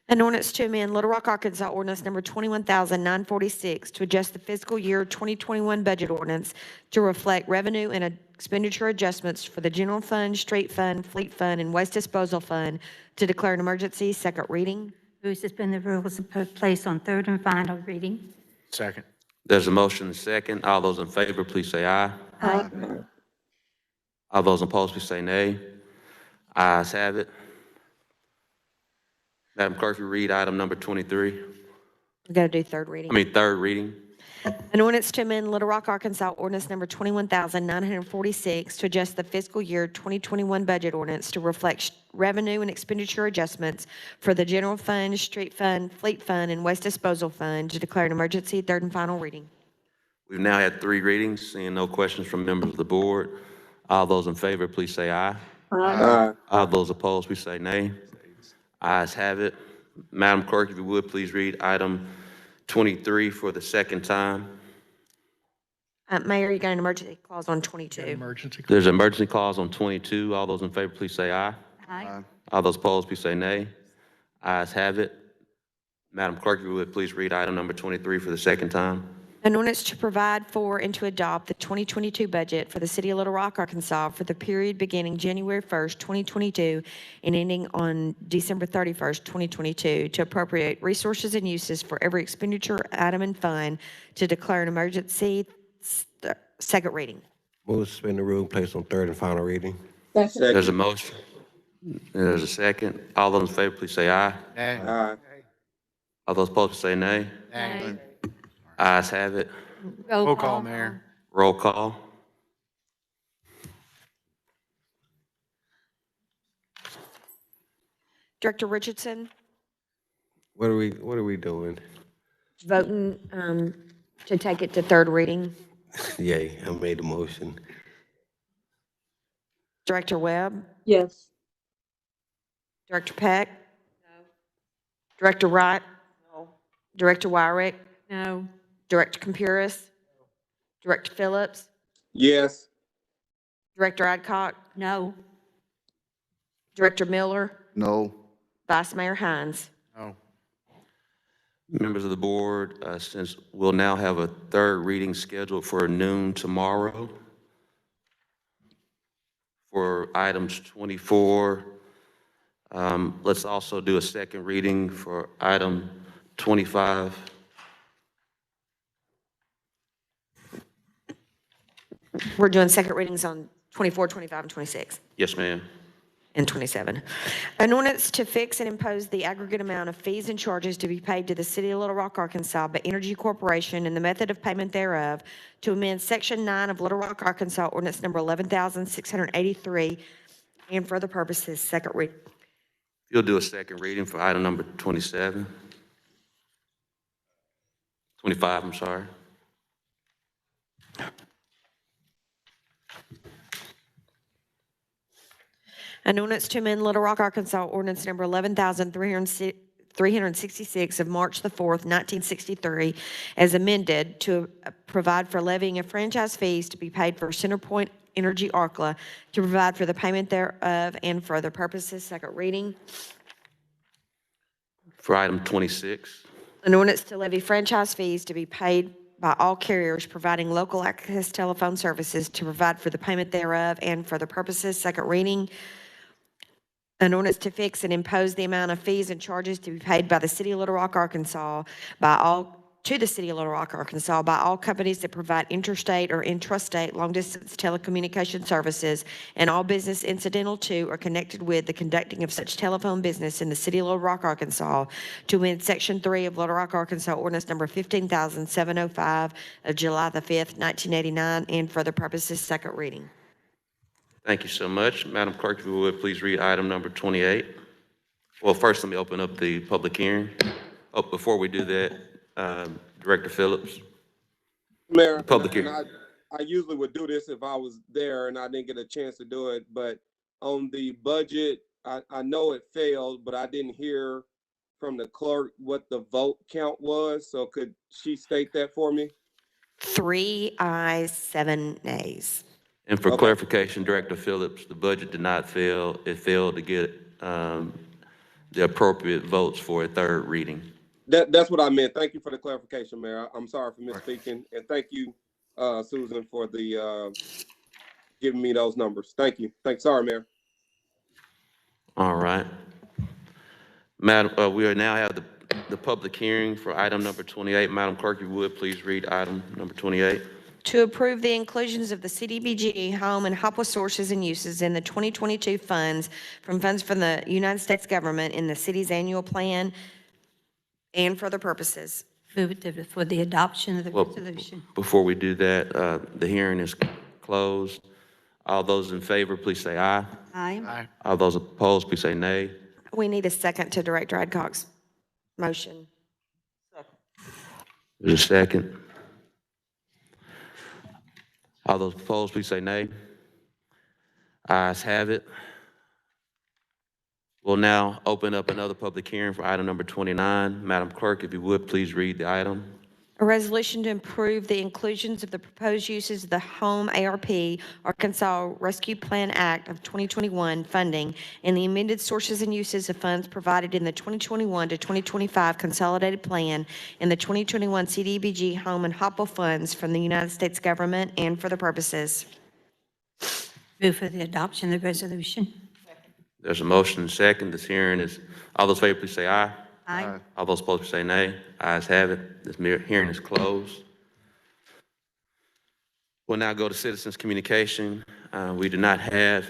An ordinance to amend Little Rock, Arkansas ordinance number 21,946 to adjust the fiscal year 2021 budget ordinance to reflect revenue and expenditure adjustments for the general fund, street fund, fleet fund, and waste disposal fund to declare an emergency. Second reading. We suspend the rules and place on third and final reading. Second. There's a motion and second. All those in favor, please say aye. Aye. All those opposed, please say nay. Ayes have it. Madam Clerk, if you read item number 23. We've got to do third reading. Third reading. An ordinance to amend Little Rock, Arkansas ordinance number 21,946 to adjust the fiscal year 2021 budget ordinance to reflect revenue and expenditure adjustments for the general fund, street fund, fleet fund, and waste disposal fund to declare an emergency. Third and final reading. We've now had 3 readings. Seeing no questions from members of the board. All those in favor, please say aye. Aye. All those opposed, please say nay. Ayes have it. Madam Clerk, if you would, please read item 23 for the second time. Mayor, you got an emergency clause on 22. Emergency. There's an emergency clause on 22. All those in favor, please say aye. Aye. All those opposed, please say nay. Ayes have it. Madam Clerk, if you would, please read item number 23 for the second time. An ordinance to provide for and to adopt the 2022 budget for the city of Little Rock, Arkansas for the period beginning January 1st, 2022 and ending on December 31st, 2022 to appropriate resources and uses for every expenditure item and fund to declare an emergency. Second reading. Move to suspend the rule and place on third and final reading. There's a motion. There's a second. All those in favor, please say aye. Nay. Aye. All those opposed, please say nay. Nay. Ayes have it. Roll call, Mayor. Roll call. Director Richardson, What are we doing? voting to take it to third reading. Yay, I made the motion. Director Webb, Yes. Director Peck. No. Director Wright. No. Director Wyrick. No. Director Campuris. Director Phillips. Yes. Director Adcock. No. Director Miller. No. Vice Mayor Hines. No. Members of the board, since we'll now have a third reading scheduled for noon tomorrow for items 24 Let's also do a second reading for item 25. We're doing second readings on 24, 25, and 26. Yes, ma'am. And 27. An ordinance to fix and impose the aggregate amount of fees and charges to be paid to the City of Little Rock, Arkansas by Energy Corporation and the method of payment thereof, to amend Section 9 of Little Rock, Arkansas Ordinance Number 11,683, and for other purposes, second reading. You'll do a second reading for item number 27. 25, I'm sorry. An ordinance to amend Little Rock, Arkansas Ordinance Number 11,366 of March the 4th, 1963, as amended to provide for levying of franchise fees to be paid for CenterPoint Energy ARCLA, to provide for the payment thereof and for other purposes. Second reading. For item 26. An ordinance to levy franchise fees to be paid by all carriers providing local access telephone services, to provide for the payment thereof and for other purposes. Second reading. An ordinance to fix and impose the amount of fees and charges to be paid by the City of Little Rock, Arkansas to the City of Little Rock, Arkansas by all companies that provide interstate or intrastate long-distance telecommunication services and all business incidental to or connected with the conducting of such telephone business in the City of Little Rock, Arkansas, to amend Section 3 of Little Rock, Arkansas Ordinance Number 15,705 of July the 5th, 1989, and for other purposes. Second reading. Thank you so much. Madam Clerk, if you would, please read item number 28. Well, first, let me open up the public hearing. Oh, before we do that, Director Phillips. Mayor, Public and hearing. I usually would do this if I was there and I didn't get a chance to do it, but on the budget, I know it failed, but I didn't hear from the clerk what the vote count was. So could she state that for me? 3 ayes, 7 nays. And for Okay. clarification, Director Phillips, the budget did not fail. It failed to get the appropriate votes for a third reading. That's what I meant. Thank you for the clarification, Mayor. I'm sorry for misspeaking, and thank you, Susan, for the giving me those numbers. Thank you. Sorry, Mayor. All right. Madam, we now have the public hearing for item number 28. Madam Clerk, if you would, please read item number 28. To approve the inclusions of the CDBG home and HOPWA sources and uses in the 2022 funds from the United States government in the city's annual plan and for other purposes. Move it for the adoption of the Well, resolution. before we do that, the hearing is closed. All those in favor, please say aye. Aye. All those opposed, please say nay. We need a second to Director Adcock's motion. There's a second. All those opposed, please say nay. Ayes have it. We'll now open up another public hearing for item number 29. Madam Clerk, if you would, please read the item. A resolution to approve the inclusions of the proposed uses of the Home ARP Arkansas Rescue Plan Act of 2021 funding and the amended sources and uses of funds provided in the 2021 to 2025 consolidated plan and the 2021 CDBG Home and HOPWA funds from the United States government and for the purposes. Move for the adoption of the resolution. There's a motion and second. This hearing is, all those in favor, please say aye. Aye. All those opposed, please say nay. Ayes have it. This hearing is closed. We'll now go to citizens' communication. We do not have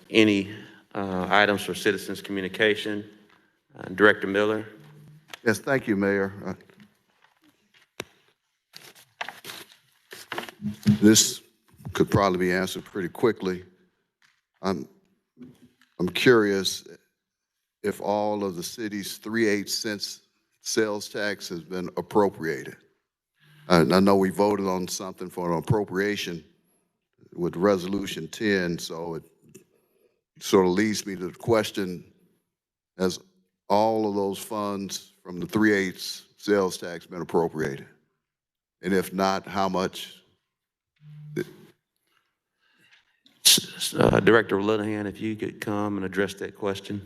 any items for citizens' communication. Director Miller. Yes, thank you, Mayor. This could probably be answered pretty quickly. I'm curious if all of the city's 3/8 cents sales tax has been appropriated. And I know we voted on something for an appropriation with Resolution 10, so it sort of leads me to the question, has all of those funds from the 3/8 sales tax been appropriated? And if not, how much? Director Linehan, if you could come and address that question.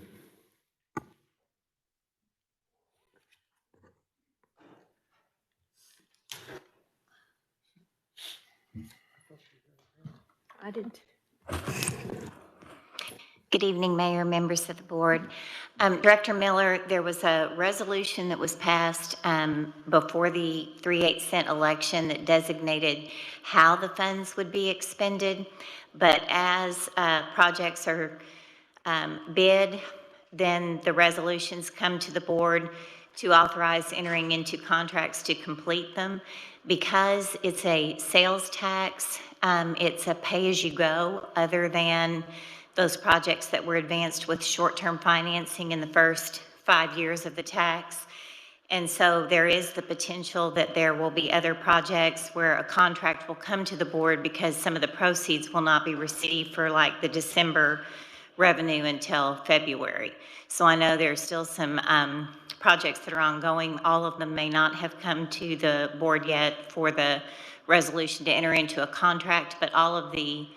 I didn't. Good evening, Mayor, members of the board. Director Miller, there was a resolution that was passed before the 3/8 cent election that designated how the funds would be expended. But as projects are bid, then the resolutions come to the board to authorize entering into contracts to complete them. Because it's a sales tax, it's a pay-as-you-go other than those projects that were advanced with short-term financing in the first 5 years of the tax. And so there is the potential that there will be other projects where a contract will come to the board because some of the proceeds will not be received for like the December revenue until February. So I know there's still some projects that are ongoing. All of them may not have come to the board yet for the resolution to enter into a contract, but all of the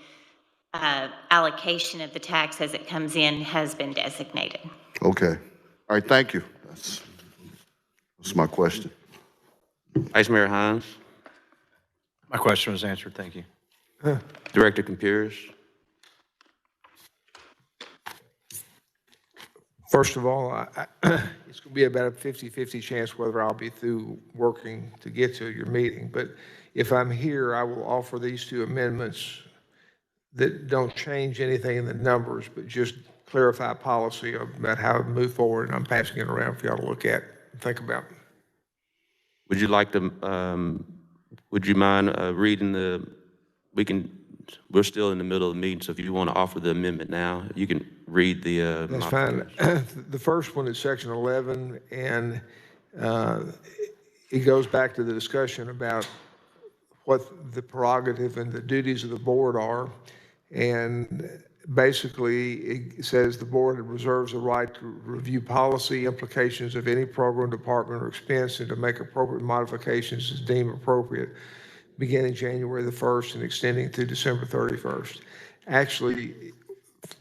allocation of the tax as it comes in has been designated. Okay. All right, thank you. That's my question. Vice Mayor Hines. My question was answered. Thank you. Director Computers. First of all, it's going to be about a 50-50 chance whether I'll be through working to get to your meeting. But if I'm here, I will offer these two amendments that don't change anything in the numbers, but just clarify policy about how to move forward. And I'm passing it around for y'all to look at and think about. Would you like to, would you mind reading we're still in the middle of the meeting, so if you want to offer the amendment now, you can read the. That's fine. The first one is section 11, and it goes back to the discussion about what the prerogative and the duties of the board are. And basically, it says the board reserves the right to review policy implications of any program, department, or expense and to make appropriate modifications as deemed appropriate, beginning January the 1st and extending through December 31st. Actually,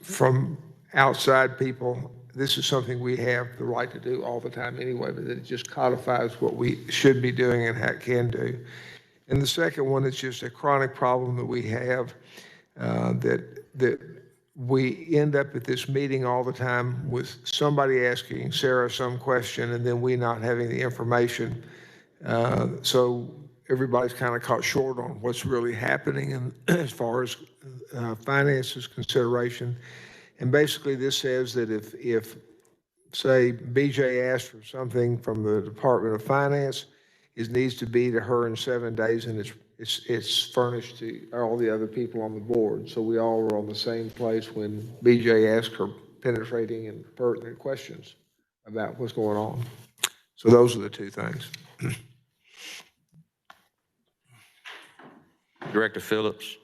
from outside people, this is something we have the right to do all the time anyway, but it just codifies what we should be doing and can do. And the second one is just a chronic problem that we have, that we end up at this meeting all the time with somebody asking Sarah some question and then we not having the information. So everybody's kind of caught short on what's really happening and as far as finances consideration. And basically this says that if say BJ asked for something from the Department of Finance, it needs to be to her in 7 days, and it's furnished to all the other people on the board. So we all were on the same place when BJ asked her penetrating and pertinent questions about what's going on. So those are the two things. Director Phillips.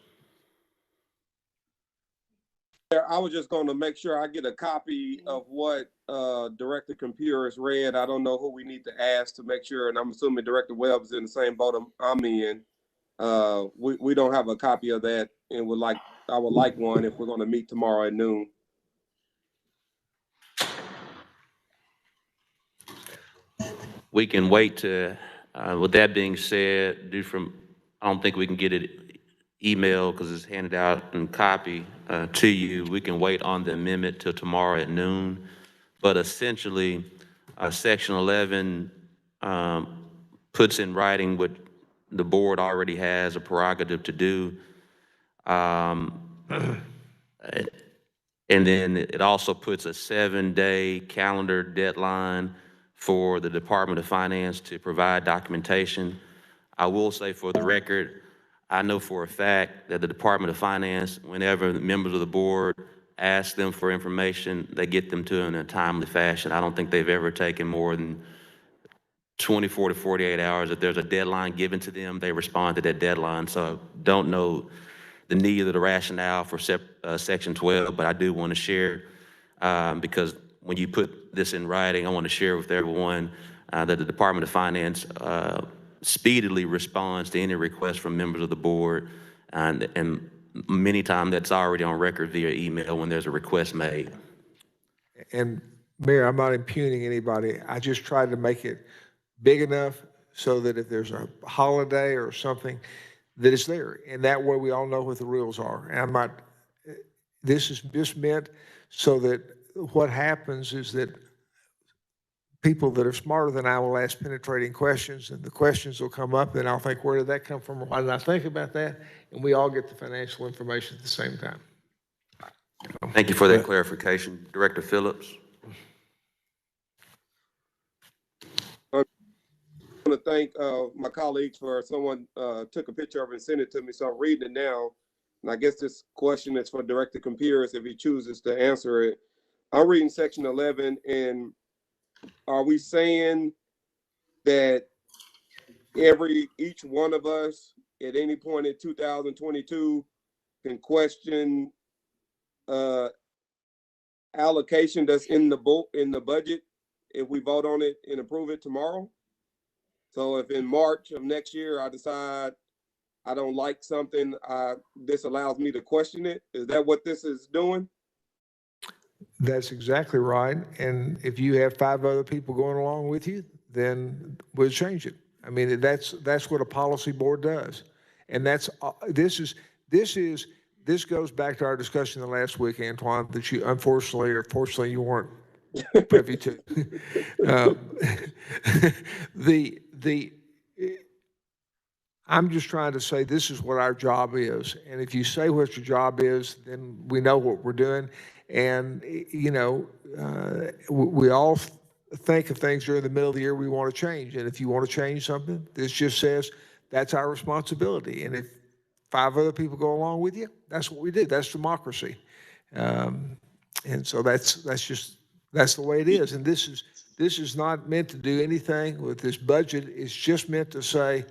I was just going to make sure I get a copy of what Director Computers read. I don't know who we need to ask to make sure, and I'm assuming Director Webb is in the same boat I'm in. We don't have a copy of that, and I would like one if we're going to meet tomorrow at noon. We can wait to, with that being said, I don't think we can get it email because it's handed out and copy to you. We can wait on the amendment till tomorrow at noon. But essentially, Section 11 puts in writing what the board already has a prerogative to do. And then it also puts a 7-day calendar deadline for the Department of Finance to provide documentation. I will say for the record, I know for a fact that the Department of Finance, whenever the members of the board ask them for information, they get them to them in a timely fashion. I don't think they've ever taken more than 24 to 48 hours. If there's a deadline given to them, they respond to that deadline. So I don't know the need or the rationale for Section 12, but I do want to share, because when you put this in writing, I want to share with everyone that the Department of Finance speedily responds to any request from members of the board, and many times that's already on record via email when there's a request made. And Mayor, I'm not impugning anybody. I just tried to make it big enough so that if there's a holiday or something, that it's there. And that way we all know what the rules are. And I'm not, this is just meant so that what happens is that people that are smarter than I will ask penetrating questions, and the questions will come up, and I'll think, where did that come from? Or why did I think about that? And we all get the financial information at the same time. Thank you for that clarification. Director Phillips. I want to thank my colleagues for someone took a picture of it and sent it to me, so I'm reading it now. And I guess this question is for Director Compiers if he chooses to answer it. I'm reading section 11, and are we saying that each one of us at any point in 2022 can question allocation that's in the budget if we vote on it and approve it tomorrow? So if in March of next year I decide I don't like something, this allows me to question it. Is that what this is doing? That's exactly right. And if you have 5 other people going along with you, then we'll change it. I mean, that's what a policy board does. And this goes back to our discussion the last week, Antoine, that you unfortunately or fortunately you weren't privy to. I'm just trying to say this is what our job is. And if you say what your job is, then we know what we're doing. And, you know, we all think of things during the middle of the year we want to change. And if you want to change something, this just says that's our responsibility. And if 5 other people go along with you, that's what we do. That's democracy. And so that's the way it is. And this is not meant to do anything with this budget. It's just meant to say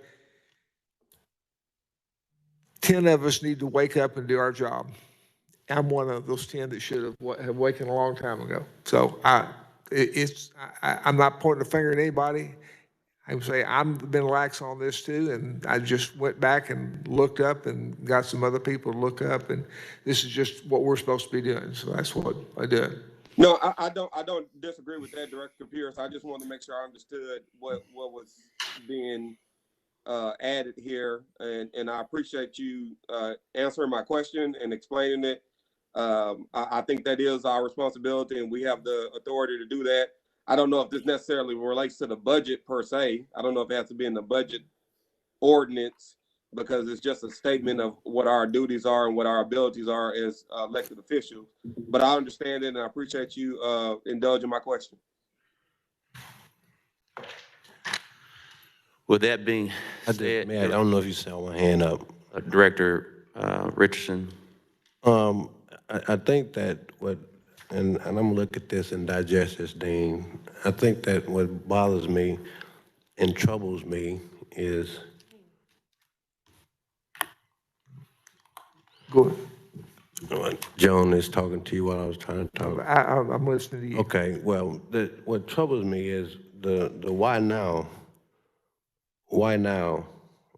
10 of us need to wake up and do our job. I'm one of those 10 that should have wakened a long time ago. So I'm not pointing a finger at anybody. I would say I've been lax on this too, and I just went back and looked up and got some other people to look up, and this is just what we're supposed to be doing. So that's what I did. No, I don't disagree with that, Director Pierce. I just wanted to make sure I understood what was being added here, and I appreciate you answering my question and explaining it. I think that is our responsibility, and we have the authority to do that. I don't know if this necessarily relates to the budget per se. I don't know if it has to be in the budget ordinance, because it's just a statement of what our duties are and what our abilities are as elected officials. But I understand it, and I appreciate you indulging my question. With that being said, I don't know if you saw my hand up. Director Richardson. I think that and I'm gonna look at this and digest this, Dean. I think that what bothers me and troubles me is. Go ahead. Joan is talking to you while I was trying to talk. I'm listening to you. Okay, well, what troubles me is the why now. Why now?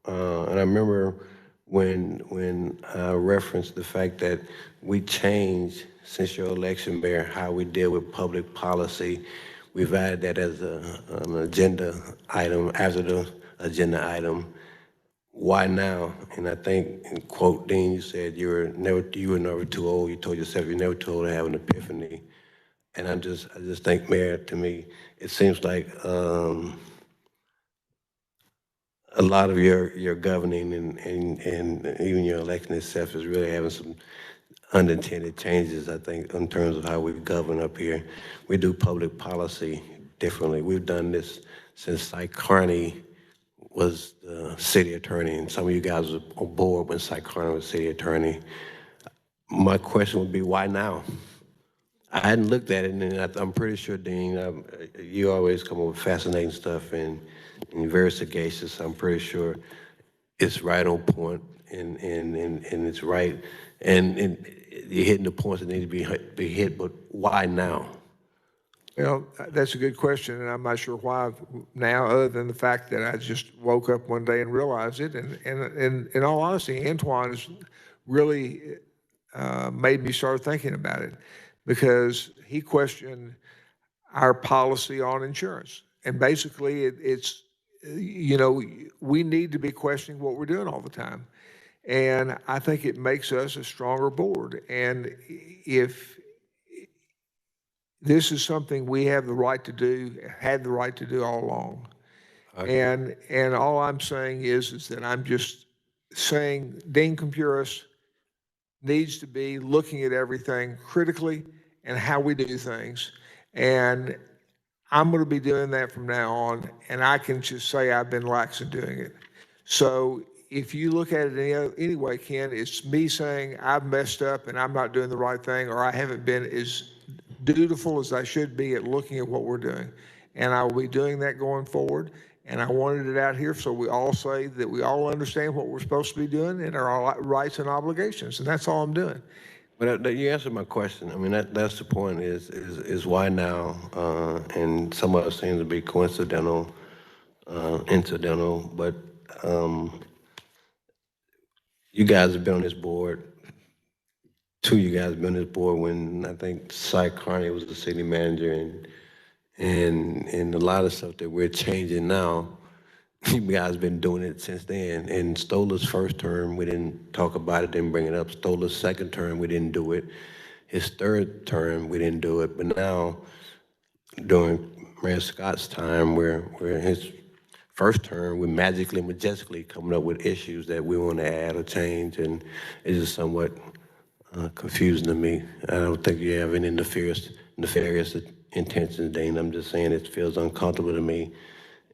And I remember when I referenced the fact that we changed since your election, Mayor, how we deal with public policy. We've added that as an agenda item, after the agenda item. Why now? And I think, in quote, Dean, you said you were never too old. You told yourself you're never too old to have an epiphany. And I just think, Mayor, to me, it seems like a lot of your governing and even your election itself is really having some unintended changes, I think, in terms of how we govern up here. We do public policy differently. We've done this since Cy Carney was the city attorney, and some of you guys were on board when Cy Carney was city attorney. My question would be, why now? I hadn't looked at it, and I'm pretty sure, Dean, you always come up with fascinating stuff and very sagacious. I'm pretty sure it's right on point, and it's right, and you're hitting the points that need to be hit, but why now? Well, that's a good question, and I'm not sure why now, other than the fact that I just woke up one day and realized it. And in all honesty, Antoine has really made me start thinking about it, because he questioned our policy on insurance. And basically, it's, you know, we need to be questioning what we're doing all the time. And I think it makes us a stronger board. And if this is something we have the right to do, had the right to do all along. And all I'm saying is that I'm just saying Dean Compuris needs to be looking at everything critically and how we do things. And I'm going to be doing that from now on, and I can just say I've been lax in doing it. So if you look at it any way, Ken, it's me saying I've messed up and I'm not doing the right thing, or I haven't been as dutiful as I should be at looking at what we're doing. And I will be doing that going forward. And I wanted it out here so we all say that we all understand what we're supposed to be doing and our rights and obligations. And that's all I'm doing. But you answered my question. I mean, that's the point is why now? And some of it seems to be coincidental, incidental, but you guys have been on this board. Two of you guys have been on this board when I think Cy Carney was the city manager, and a lot of stuff that we're changing now, you guys been doing it since then. In Stoller's first term, we didn't talk about it, didn't bring it up. Stoller's second term, we didn't do it. His third term, we didn't do it. But now, during Mayor Scott's time, we're in his first term, we're majestically coming up with issues that we want to add or change, and it's just somewhat confusing to me. I don't think you have any nefarious intentions, Dane. I'm just saying it feels uncomfortable to me.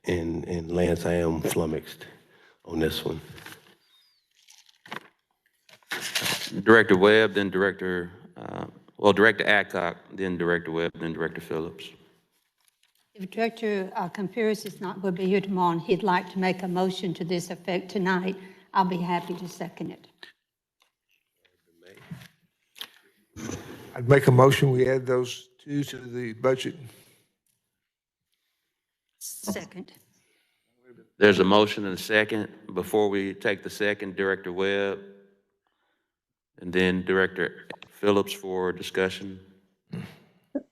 And Lance, I am flummoxed on this one. Director Webb, then Director Adcock, then Director Webb, then Director Phillips. If Director Campiris is not going to be here tomorrow and he'd like to make a motion to this effect tonight, I'll be happy to second it. I'd make a motion, we add those two to the budget. Second. There's a motion and a second. Before we take the second, Director Webb, and then Director Phillips for discussion.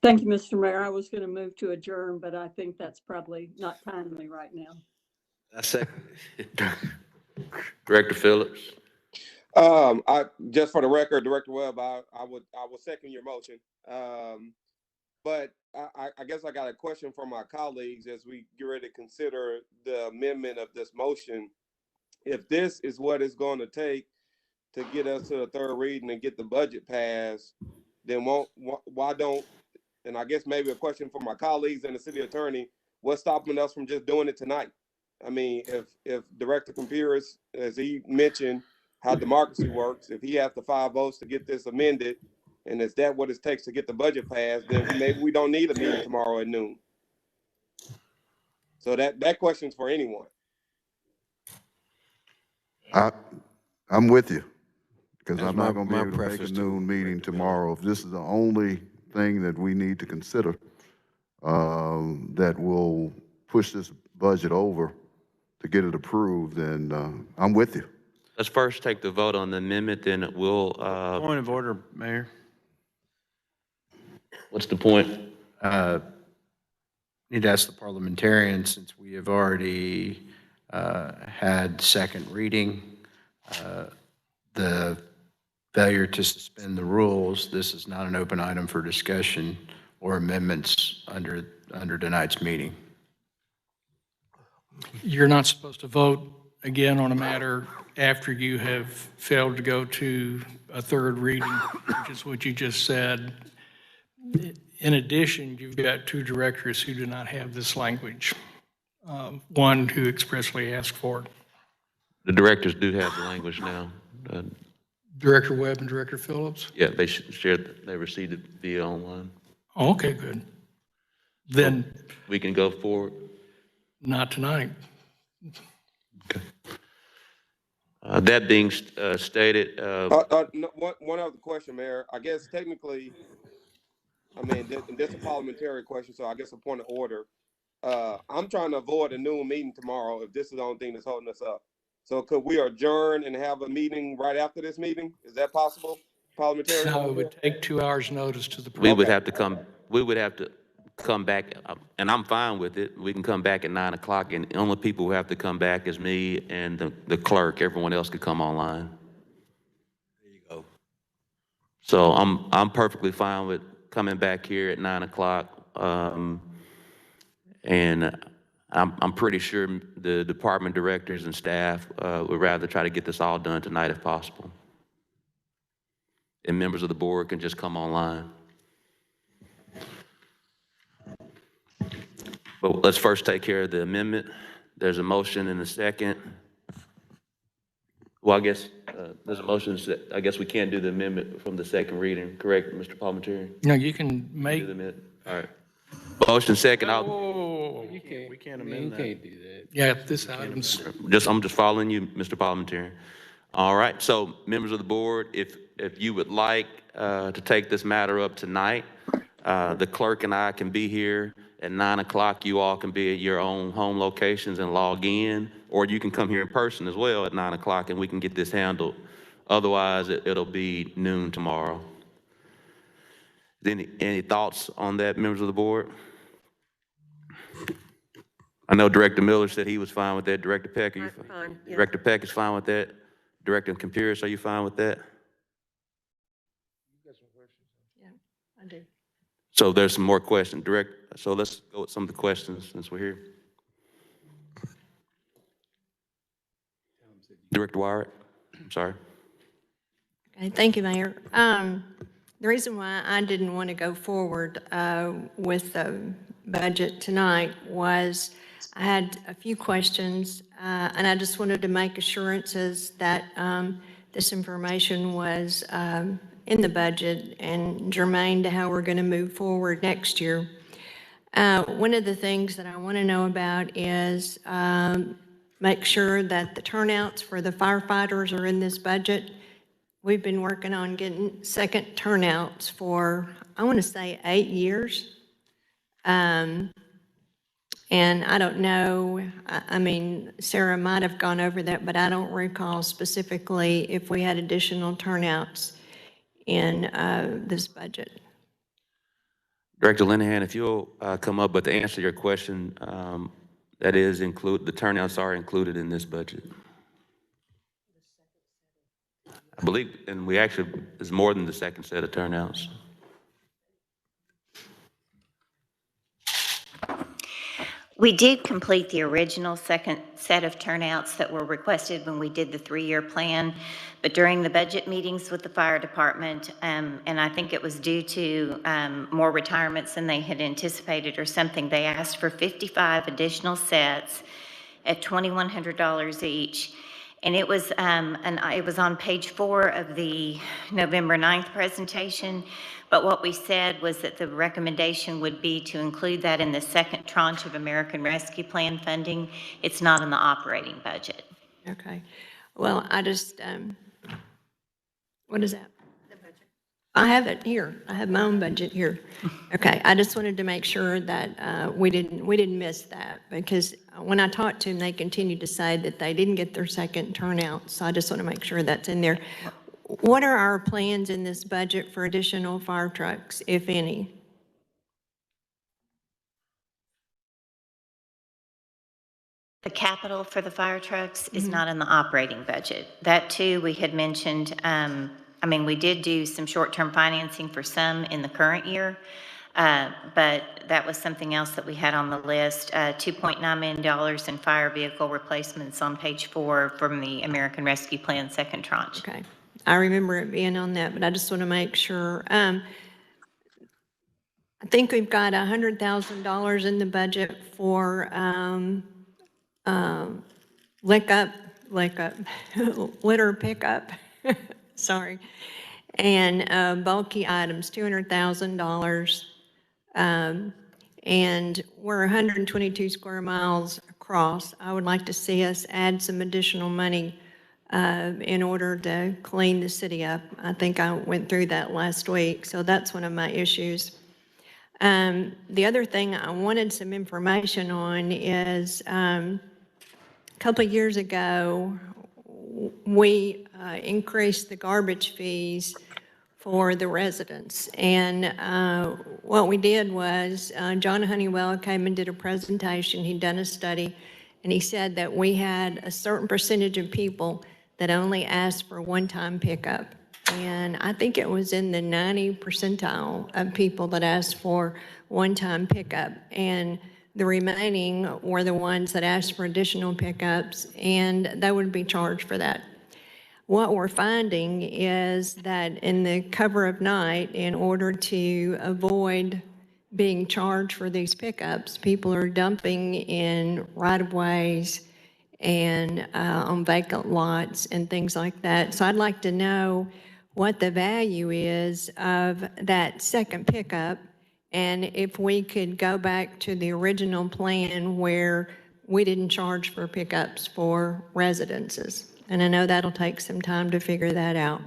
Thank you, Mr. Mayor. I was going to move to adjourn, but I think that's probably not timely right now. That's second. Director Phillips. Just for the record, Director Webb, I would second your motion. But I guess I got a question for my colleagues as we get ready to consider the amendment of this motion. If this is what it's going to take to get us to the third reading and get the budget passed, then why don't, and I guess maybe a question for my colleagues and the city attorney, what's stopping us from just doing it tonight? I mean, if Director Campiris, as he mentioned, how democracy works, if he has the 5 votes to get this amended, and is that what it takes to get the budget passed, then maybe we don't need a meeting tomorrow at noon. So that question's for anyone. I'm with you, because I'm not going to be able to make a noon meeting tomorrow. If this is the only thing that we need to consider that will push this budget over to get it approved, then I'm with you. Let's first take the vote on the amendment, then we'll. Point of order, Mayor. What's the point? Need to ask the parliamentarian, since we have already had second reading, the failure to suspend the rules, this is not an open item for discussion or amendments under tonight's meeting. You're not supposed to vote again on a matter after you have failed to go to a third reading, which is what you just said. In addition, you've got 2 directors who do not have this language. One who expressly asked for it. The directors do have the language now. Director Webb and Director Phillips? Yeah, they received it via online. Oh, okay, good. Then. So we can go forward? Not tonight. Okay. That being stated. One other question, Mayor. I guess technically, I mean, this is a parliamentary question, so I guess a point of order. I'm trying to avoid a noon meeting tomorrow if this is the only thing that's holding us up. So could we adjourn and have a meeting right after this meeting? Is that possible? Parliamentary? No, it would take 2 hours notice to the. We would have to come back, and I'm fine with it. We can come back at 9 o'clock, and the only people who have to come back is me and the clerk. Everyone else could come online. There you go. So I'm perfectly fine with coming back here at 9 o'clock. And I'm pretty sure the department directors and staff would rather try to get this all done tonight if possible. And members of the board can just come online. But let's first take care of the amendment. There's a motion and a second. Well, I guess there's a motion. I guess we can't do the amendment from the second reading, correct, Mr. Parliamentarian? No, you can make. Do the amendment. All right. Motion second. We can't amend that. You can't do that. Yeah, this item's. I'm just following you, Mr. Parliamentarian. All right. So, members of the board, if you would like to take this matter up tonight, the clerk and I can be here at 9 o'clock. You all can be at your own home locations and log in, or you can come here in person as well at 9 o'clock and we can get this handled. Otherwise, it'll be noon tomorrow. Any thoughts on that, members of the board? I know Director Miller said he was fine with that. Director Peck, are you fine? Yeah. Director Peck is fine with that. Director Campiris, are you fine with that? Yeah, I do. So there's some more questions. So let's go with some of the questions since we're here. Director Wyatt, I'm sorry. Okay, thank you, Mayor. The reason why I didn't want to go forward with the budget tonight was I had a few questions, and I just wanted to make assurances that this information was in the budget and germane to how we're going to move forward next year. One of the things that I want to know about is make sure that the turnouts for the firefighters are in this budget. We've been working on getting second turnouts for, I want to say, 8 years. And I don't know, I mean, Sarah might have gone over that, but I don't recall specifically if we had additional turnouts in this budget. Director Linehan, if you'll come up, but to answer your question, that is the turnouts are included in this budget. I believe, and we actually, there's more than the second set of turnouts. We did complete the original second set of turnouts that were requested when we did the 3-year plan, but during the budget meetings with the fire department, and I think it was due to more retirements than they had anticipated or something, they asked for 55 additional sets at $2,100 each. And it was on page 4 of the November 9th presentation. But what we said was that the recommendation would be to include that in the second tranche of American Rescue Plan funding. It's not in the operating budget. Okay. Well, I just, what is that? The budget. I have it here. I have my own budget here. Okay. I just wanted to make sure that we didn't miss that, because when I talked to them, they continued to say that they didn't get their second turnout. So I just want to make sure that's in there. What are our plans in this budget for additional fire trucks, if any? The capital for the fire trucks is not in the operating budget. That too, we had mentioned, I mean, we did do some short-term financing for some in the current year, but that was something else that we had on the list, $2.9 million in fire vehicle replacements on page 4 from the American Rescue Plan second tranche. Okay. I remember it being on that, but I just want to make sure. I think we've got $100,000 in the budget for litter pickup, sorry, and bulky items, $200,000. And we're 122 square miles across. I would like to see us add some additional money in order to clean the city up. I think I went through that last week, so that's one of my issues. The other thing I wanted some information on is a couple of years ago, we increased the garbage fees for the residents. And what we did was John Honeywell came and did a presentation. He'd done a study, and he said that we had a certain percentage of people that only asked for one-time pickup. And I think it was in the 90 percentile of people that asked for one-time pickup. And the remaining were the ones that asked for additional pickups, and they would be charged for that. What we're finding is that in the cover of night, in order to avoid being charged for these pickups, people are dumping in right-of-ways and on vacant lots and things like that. So I'd like to know what the value is of that second pickup, and if we could go back to the original plan where we didn't charge for pickups for residences. And I know that'll take some time to figure that out.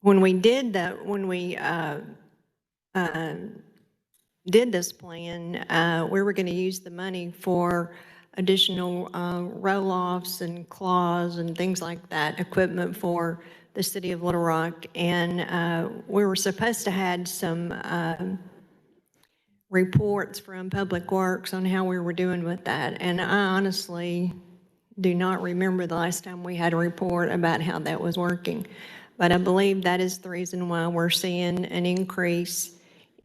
When we did that, did this plan, we were going to use the money for additional roll-offs and claws and things like that, equipment for the city of Little Rock. And we were supposed to have some reports from Public Works on how we were doing with that. And I honestly do not remember the last time we had a report about how that was working. But I believe that is the reason why we're seeing an increase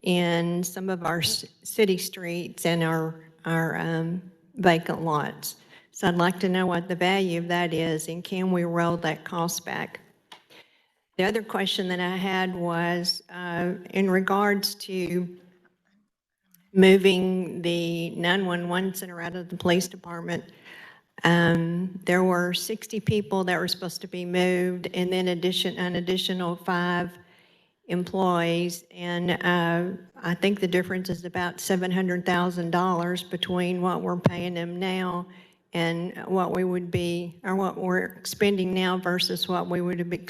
in some of our city streets and our vacant lots. So I'd like to know what the value of that is, and can we roll that cost back? The other question that I had was in regards to moving the 911 center out of the police department. There were 60 people that were supposed to be moved, and then an additional 5 employees. And I think the difference is about $700,000 between what we're paying them now and what we would be, or what we're expending now versus what we would be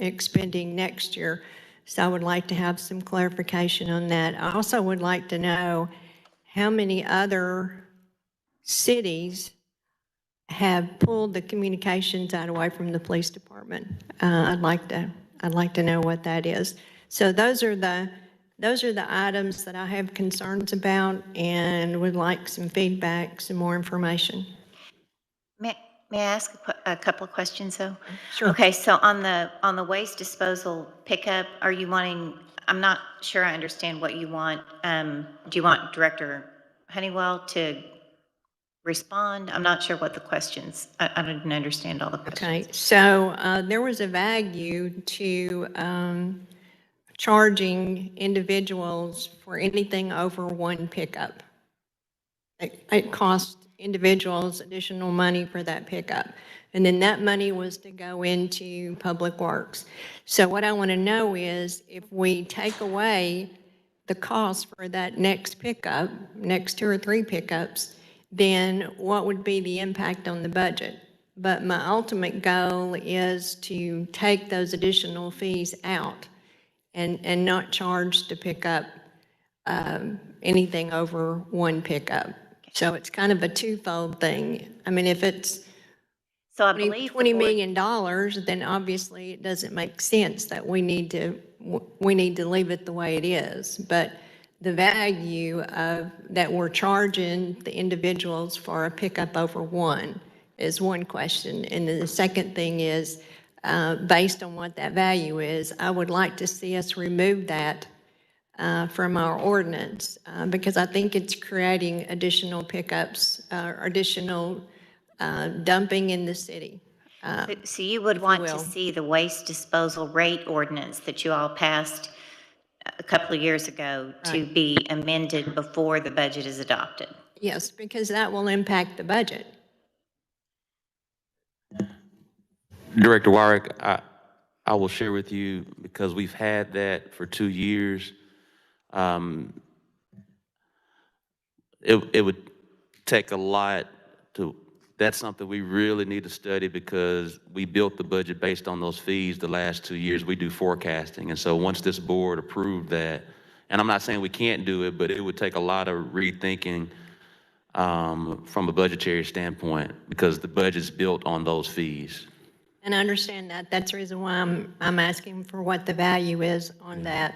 expending next year. So I would like to have some clarification on that. I also would like to know how many other cities have pulled the communications out away from the police department. I'd like to know what that is. So those are the items that I have concerns about and would like some feedback, some more information. May I ask a couple of questions, though? Sure. Okay, so on the waste disposal pickup, are you wanting, I'm not sure I understand what you want. Do you want Director Honeywell to respond? I'm not sure what the questions, I didn't understand all the questions. Okay, so there was a value to charging individuals for anything over 1 pickup. It cost individuals additional money for that pickup. And then that money was to go into Public Works. So what I want to know is if we take away the cost for that next pickup, next 2 or 3 pickups, then what would be the impact on the budget? But my ultimate goal is to take those additional fees out and not charge to pick up anything over 1 pickup. So it's kind of a twofold thing. I mean, if it's so I believe $20 million, then obviously it doesn't make sense that we need to leave it the way it is. But the value of that we're charging the individuals for a pickup over 1 is one question. And then the second thing is, based on what that value is, I would like to see us remove that from our ordinance because I think it's creating additional pickups, additional dumping in the city. So you would want to see the waste disposal rate ordinance that you all passed a couple of years ago to be amended before the budget is adopted? Yes, because that will impact the budget. Director Warwick, I will share with you, because we've had that for 2 years. It would take a lot to, that's something we really need to study, because we built the budget based on those fees the last 2 years. We do forecasting. And so once this board approved that, and I'm not saying we can't do it, but it would take a lot of rethinking from a budgetary standpoint, because the budget's built on those fees. And I understand that. That's the reason why I'm asking for what the value is on that.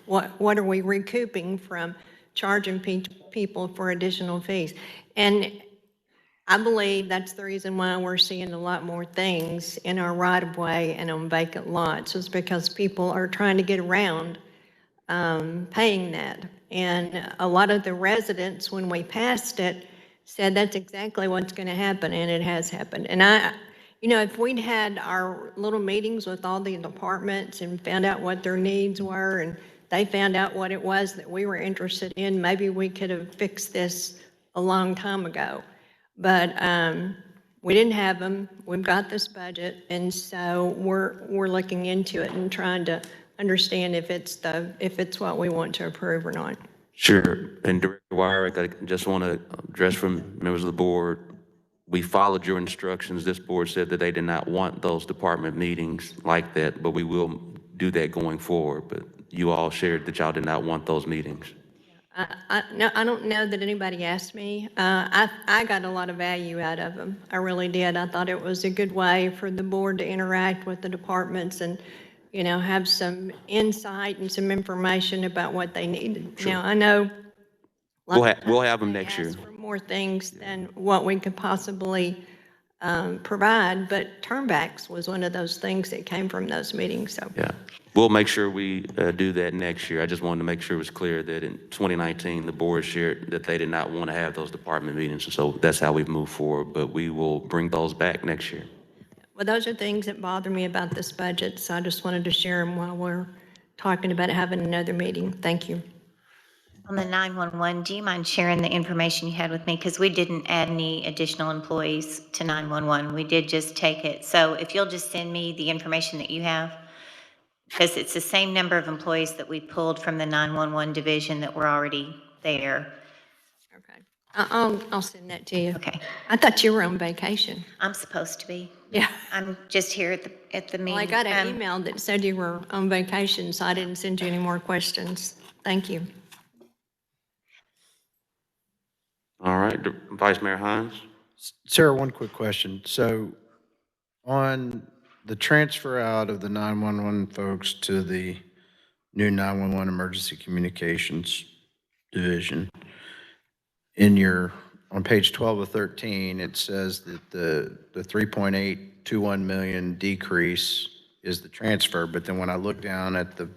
What are we recouping from charging people for additional fees? And I believe that's the reason why we're seeing a lot more things in our right-of-way and on vacant lots, is because people are trying to get around paying that. And a lot of the residents, when we passed it, said that's exactly what's going to happen, and it has happened. And if we'd had our little meetings with all the departments and found out what their needs were, and they found out what it was that we were interested in, maybe we could have fixed this a long time ago. But we didn't have them. We've got this budget, and so we're looking into it and trying to understand if it's what we want to approve or not. Sure. And Director Wyrick, I just want to address from members of the board, we followed your instructions. This board said that they did not want those department meetings like that, but we will do that going forward. But you all shared that y'all did not want those meetings. No, I don't know that anybody asked me. I got a lot of value out of them. I really did. I thought it was a good way for the board to interact with the departments and, have some insight and some information about what they needed. Sure. Now, I know We'll have them next year. for more things than what we could possibly provide, but turnbacks was one of those things that came from those meetings. So Yeah. We'll make sure we do that next year. I just wanted to make sure it was clear that in 2019, the board shared that they did not want to have those department meetings. And so that's how we've moved forward, but we will bring those back next year. Well, those are things that bother me about this budget, so I just wanted to share them while we're talking about having another meeting. Thank you. On the 911, do you mind sharing the information you had with me? Because we didn't add any additional employees to 911. We did just take it. So if you'll just send me the information that you have, because it's the same number of employees that we pulled from the 911 division that were already there. Okay. I'll send that to you. Okay. I thought you were on vacation. I'm supposed to be. Yeah. I'm just here at the meeting. Well, I got an email that said you were on vacation, so I didn't send you any more questions. Thank you. All right, Vice Mayor Hines. Sarah, one quick question. So on the transfer out of the 911 folks to the new 911 Emergency Communications Division, on page 12 of 13, it says that the 3.821 million decrease is the transfer, but then when I look down at the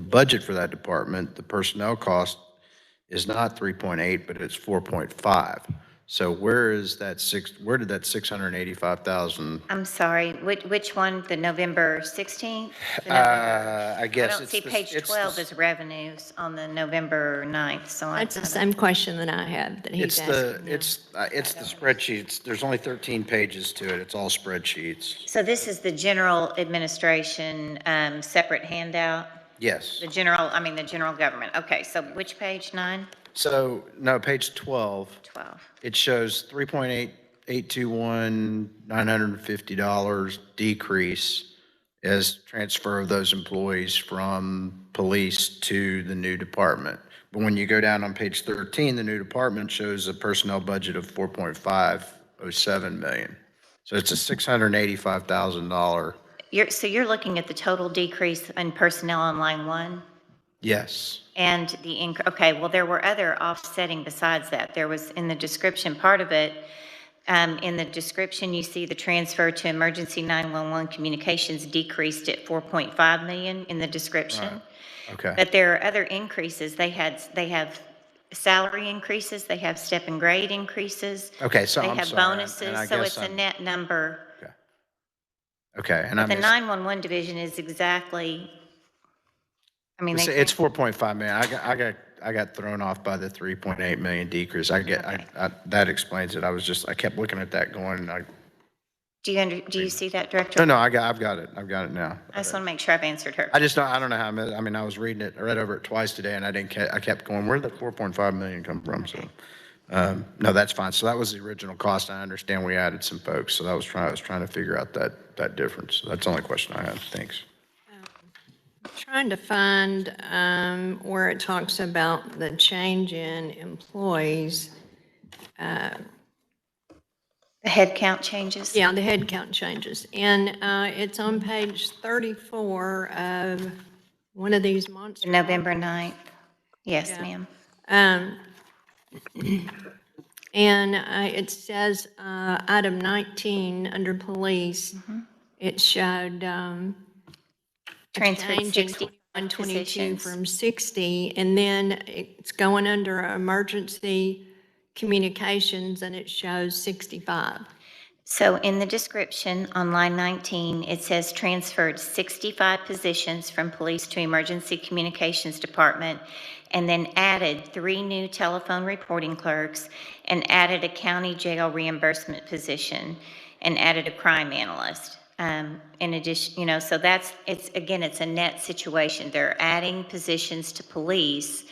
budget for that department, the personnel cost is not 3.8, but it's 4.5. So where did that 685,000? I'm sorry, which one, the November 16th? I guess I don't see page 12 as revenues on the November 9th, so That's the same question that I had that he's asking. It's the spreadsheets. There's only 13 pages to it. It's all spreadsheets. So this is the general administration separate handout? Yes. The general government. Okay, so which page, 9? So, no, page 12. 12. It shows $3.821,950 decrease as transfer of those employees from police to the new department. But when you go down on page 13, the new department shows a personnel budget of $4.507 million. So it's a $685,000. So you're looking at the total decrease in personnel on line 1? Yes. And okay, well, there were other offsetting besides that. There was in the description part of it, in the description, you see the transfer to emergency 911 communications decreased at 4.5 million in the description. Right. Okay. But there are other increases. They have salary increases, they have step and grade increases. Okay, so They I'm have sorry. bonuses, so it's a net number. Okay, and But the 911 division is exactly, it's 4.5 million. I got thrown off by the 3.8 million decrease. That explains it. I kept looking at that going, do you see that, Director? no, I've got it. I've got it now. I just want to make sure I've answered her. I don't know how, I was reading it, I read over it twice today and I kept going, where did that 4.5 million come from? So, no, that's fine. So that was the original cost. I understand we added some folks. So I was trying to figure out that difference. So that's the only question I have. Thanks. Trying to find where it talks about the change in employees. The head count changes? Yeah, the head count changes. And it's on page 34 of one of these monsters. November 9th. Yes, Yeah. ma'am. And it says, item 19, under police, it showed Transferred change in 60 21-22 positions. from 60, and then it's going under emergency communications, and it shows 65. So in the description on line 19, it says transferred 65 positions from police to emergency communications department, and then added 3 new telephone reporting clerks, and added a county jail reimbursement position, and added a crime analyst. In addition, so it's a net situation. They're adding positions to police,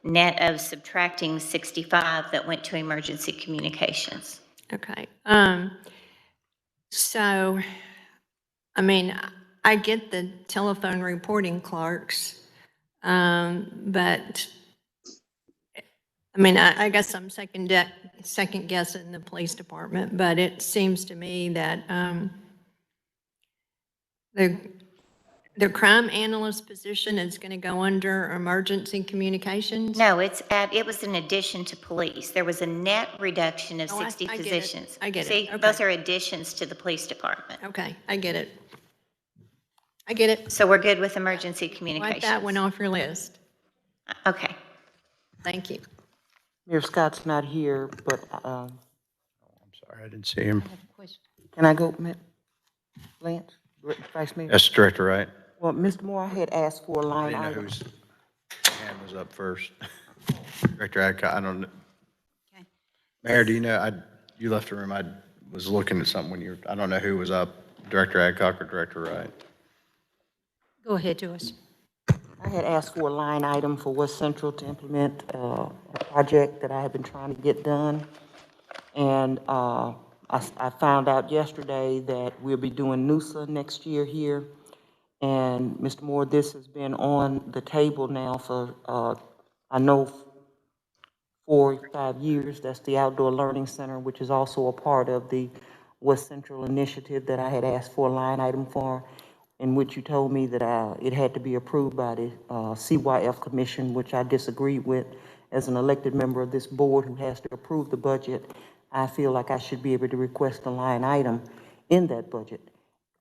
net of subtracting 65 that went to emergency communications. Okay. So, I mean, I get the telephone reporting clerks, but, I mean, I guess I'm second guessing the police department, but it seems to me that the crime analyst position is going to go under emergency communications? No, it was an addition to police. There was a net reduction of Oh, I 60 get it. positions. I get it. See, Okay. those are additions to the police department. Okay, I get it. I get it. So we're good with emergency Wipe communications. that one off your list. Okay. Thank you. Mayor Scott's not here, but I'm sorry, I didn't see him. can I go, Lance, Vice Mayor? That's Director Wright. Well, Mr. Moore, I had asked for a I line didn't know item. whose hand was up first. Director Adcock, I don't know. Okay. Mayor, do you know, you left the room, I was looking at something when I don't know who was up, Director Adcock or Director Wright. Go ahead, Joyce. I had asked for a line item for West Central to implement a project that I have been trying to get done. And I found out yesterday that we'll be doing NUSA next year here. And Mr. Moore, this has been on the table now for, I know, 4 or 5 years. That's the Outdoor Learning Center, which is also a part of the West Central initiative that I had asked for a line item for, in which you told me that it had to be approved by the CYF Commission, which I disagreed with. As an elected member of this board who has to approve the budget, I feel like I should be able to request a line item in that budget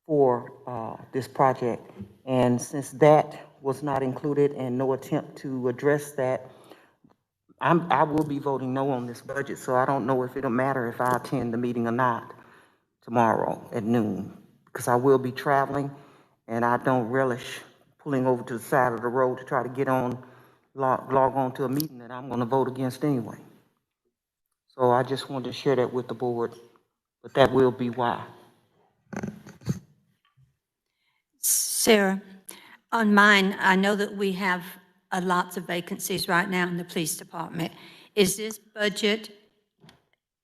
for this project. And since that was not included and no attempt to address that, I will be voting no on this budget, so I don't know if it'll matter if I attend the meeting or not tomorrow at noon, because I will be traveling, and I don't relish pulling over to the side of the road to try to get on, log on to a meeting that I'm going to vote against anyway. So I just wanted to share that with the board, but that will be why. Sarah, on mine, I know that we have lots of vacancies right now in the police department. Is this budget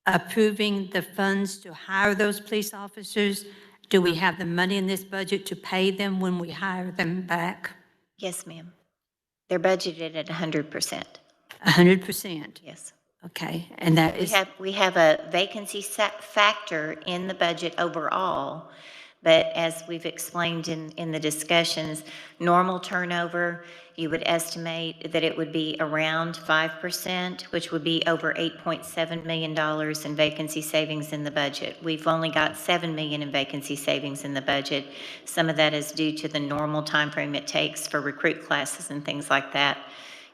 approving the funds to hire those police officers? Do we have the money in this budget to pay them when we hire them back? Yes, ma'am. They're budgeted at 100%. 100%? Yes. Okay, and that is... We have a vacancy factor in the budget overall, but as we've explained in the discussions, normal turnover, you would estimate that it would be around 5%, which would be over $8.7 million in vacancy savings in the budget. We've only got $7 million in vacancy savings in the budget. Some of that is due to the normal timeframe it takes for recruit classes and things like that,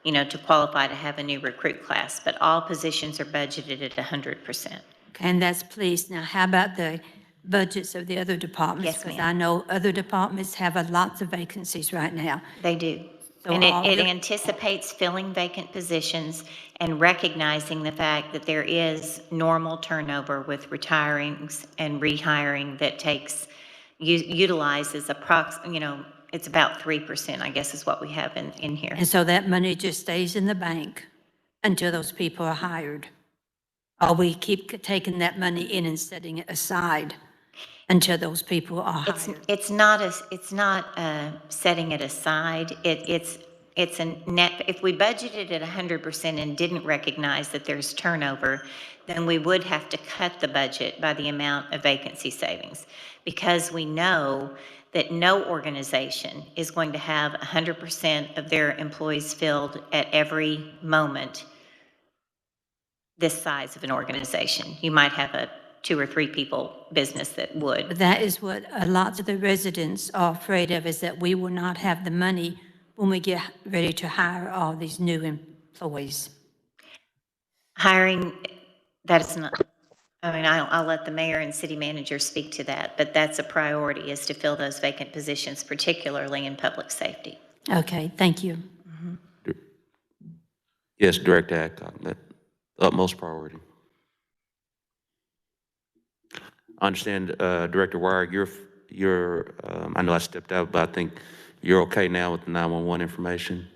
to qualify to have a new recruit class. But all positions are budgeted at 100%. And that's police. Now, how about the budgets of the other departments? Yes, ma'am. Because I know other departments have lots of vacancies right now. They do. So And all it the- anticipates filling vacant positions and recognizing the fact that there is normal turnover with retirings and rehiring that utilizes it's about 3%, I guess, is what we have in here. And so that money just stays in the bank until those people are hired? Or we keep taking that money in and setting it aside until those people are hired? It's not setting it aside. It's a net. If we budgeted at 100% and didn't recognize that there's turnover, then we would have to cut the budget by the amount of vacancy savings, because we know that no organization is going to have 100% of their employees filled at every moment this size of an organization. You might have a 2 or 3 people business that would. That is what lots of the residents are afraid of, is that we will not have the money when we get ready to hire all these new employees. Hiring, that is not, I mean, I'll let the mayor and city manager speak to that, but that's a priority, is to fill those vacant positions, particularly in public safety. Okay, thank you. Yes, Director Adcock, that utmost priority. I understand, Director Wire, you're, I know I stepped out, but I think you're okay now with the 911 information?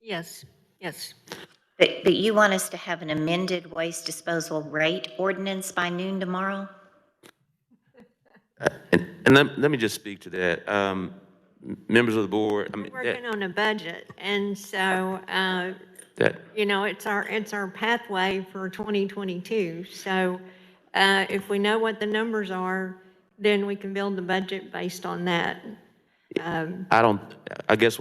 Yes, yes. But you want us to have an amended waste disposal rate ordinance by noon tomorrow? And let me just speak to that. Members of the board, I mean, We're working on a budget, and so, you know, it's our pathway for 2022. So if we know what the numbers are, then we can build the budget based on that. I guess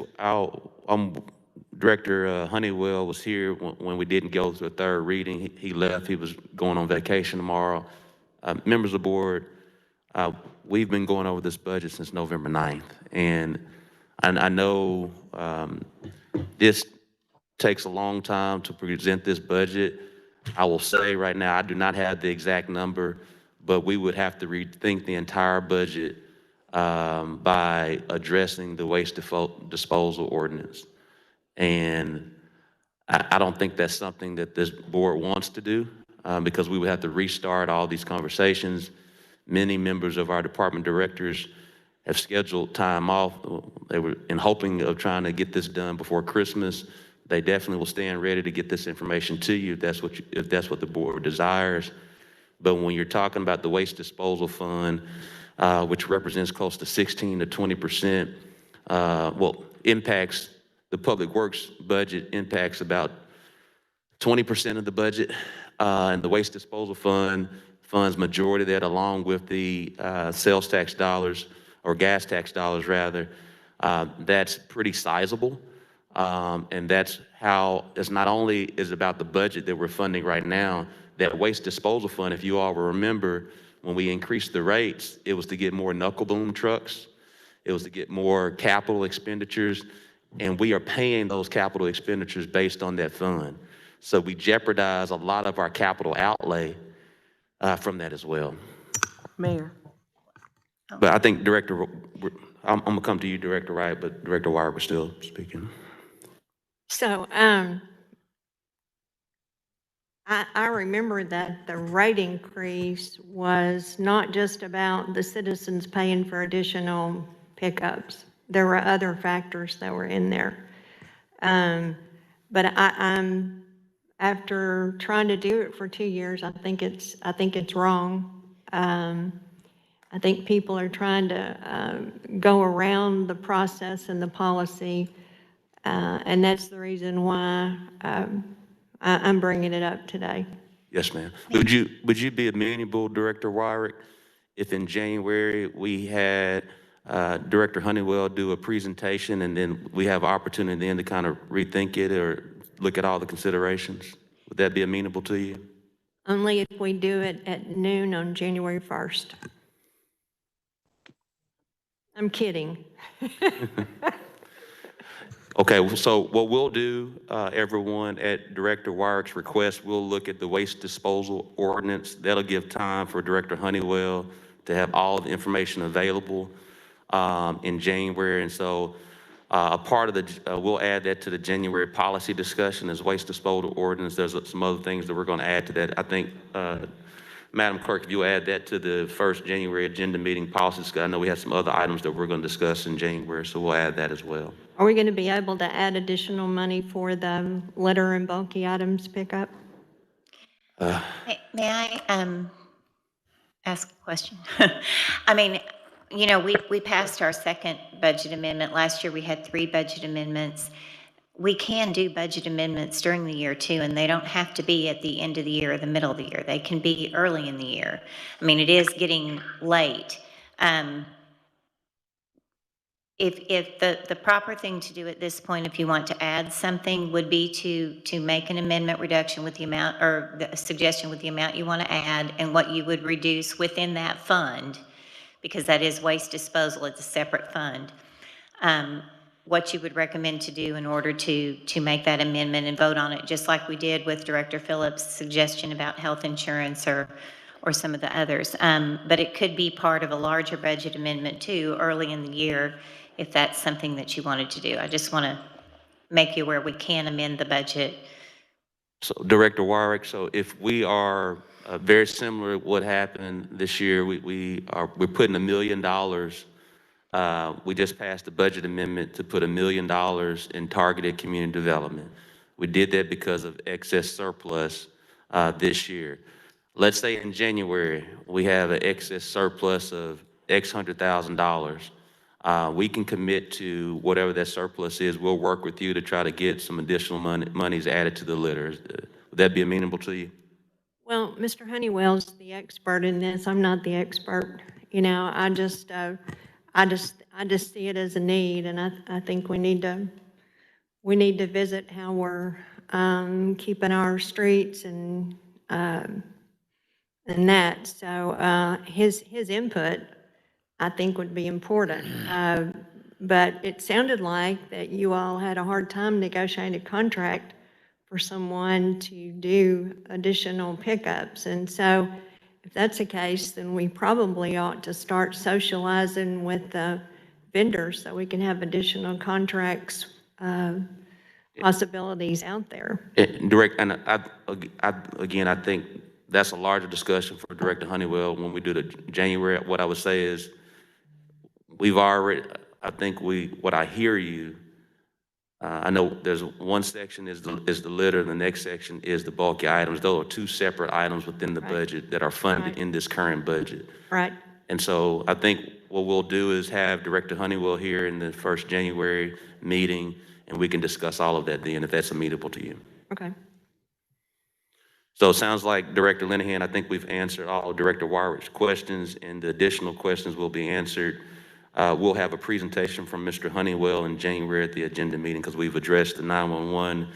Director Honeywell was here when we didn't go through a third reading. He left. He was going on vacation tomorrow. Members of the board, we've been going over this budget since November 9th. And I know this takes a long time to present this budget. I will say right now, I do not have the exact number, but we would have to rethink the entire budget by addressing the waste disposal ordinance. And I don't think that's something that this board wants to do because we would have to restart all these conversations. Many members of our department directors have scheduled time off. They were in hoping of trying to get this done before Christmas. They definitely will stand ready to get this information to you if that's what the board desires. But when you're talking about the waste disposal fund, which represents close to 16 to 20%, well, impacts the public works budget, impacts about 20% of the budget, and the waste disposal fund funds majority of that, along with the sales tax dollars, or gas tax dollars rather. That's pretty sizable. And that's how, it's not only is about the budget that we're funding right now, that waste disposal fund, if you all will remember, when we increased the rates, it was to get more knuckle boom trucks. It was to get more capital expenditures. And we are paying those capital expenditures based on that fund. So we jeopardize a lot of our capital outlay from that as well. Mayor. But I think I'm gonna come to you, Director Wright, but Director Wire was still speaking. So I remember that the rate increase was not just about the citizens paying for additional pickups. There were other factors that were in there. But I'm after trying to do it for 2 years, I think it's wrong. I think people are trying to go around the process and the policy, and that's the reason why I'm bringing it up today. Yes, ma'am. Would you be amenable, Director Wyrick, if in January we had Director Honeywell do a presentation and then we have opportunity then to kind of rethink it or look at all the considerations? Would that be amenable to you? Only if we do it at noon on January 1st. I'm kidding. Okay, so what we'll do, everyone, at Director Wyrick's request, we'll look at the waste disposal ordinance. That'll give time for Director Honeywell to have all the information available in January. And so a part of the, we'll add that to the January policy discussion as waste disposal ordinance. There's some other things that we're going to add to that. I think, Madam Clerk, if you add that to the first January agenda meeting policy discussion, I know we have some other items that we're going to discuss in January, so we'll add that as well. Are we going to be able to add additional money for the litter and bulky items pickup? May I ask a question? I mean, you know, we passed our second budget amendment. Last year we had 3 budget amendments. We can do budget amendments during the year too, and they don't have to be at the end of the year or the middle of the year. They can be early in the year. I mean, it is getting late. If the proper thing to do at this point, if you want to add something, would be to make an amendment reduction with the amount, or the suggestion with the amount you want to add and what you would reduce within that fund, because that is waste disposal, it's a separate fund. What you would recommend to do in order to make that amendment and vote on it, just like we did with Director Phillips' suggestion about health insurance or some of the others. But it could be part of a larger budget amendment too, early in the year, if that's something that you wanted to do. I just want to make you aware we can amend the budget. So Director Warwick, so if we are very similar to what happened this year, we're putting $1 million. We just passed a budget amendment to put $1 million in targeted community development. We did that because of excess surplus this year. Let's say in January, we have an excess surplus of X $100,000. We can commit to whatever that surplus is. We'll work with you to try to get some additional monies added to the litter. Would that be amenable to you? Well, Mr. Honeywell's the expert in this. I'm not the expert. You know, I just see it as a need, and I think we need to visit how we're keeping our streets and that. So his input, I think, would be important. But it sounded like that you all had a hard time negotiating a contract for someone to do additional pickups. And so if that's the case, then we probably ought to start socializing with the vendors so we can have additional contracts, possibilities out there. And I think that's a larger discussion for Director Honeywell when we do the January. What I would say is what I hear you, I know there's one section is the litter, and the next section is the bulky items. Those are two separate items within the budget that are funded in this current budget. Right. And so I think what we'll do is have Director Honeywell here in the first January meeting, and we can discuss all of that then, if that's amenable to you. Okay. So it sounds like Director Linehan, I think we've answered all of Director Warwick's questions, and the additional questions will be answered. We'll have a presentation from Mr. Honeywell in January at the agenda meeting, because we've addressed the 911,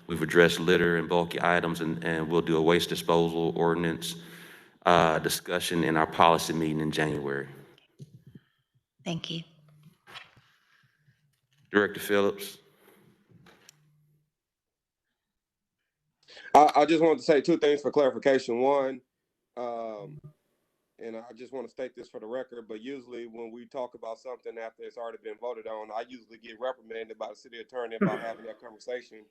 we've addressed litter and bulky items, and we'll do a waste disposal ordinance discussion in our policy meeting in January. Thank you. Director Phillips. I just wanted to say two things for clarification. One, and I just want to state this for the record, but usually when we talk about something after it's already been voted on, I usually get reprimanded by the city attorney about having that conversation.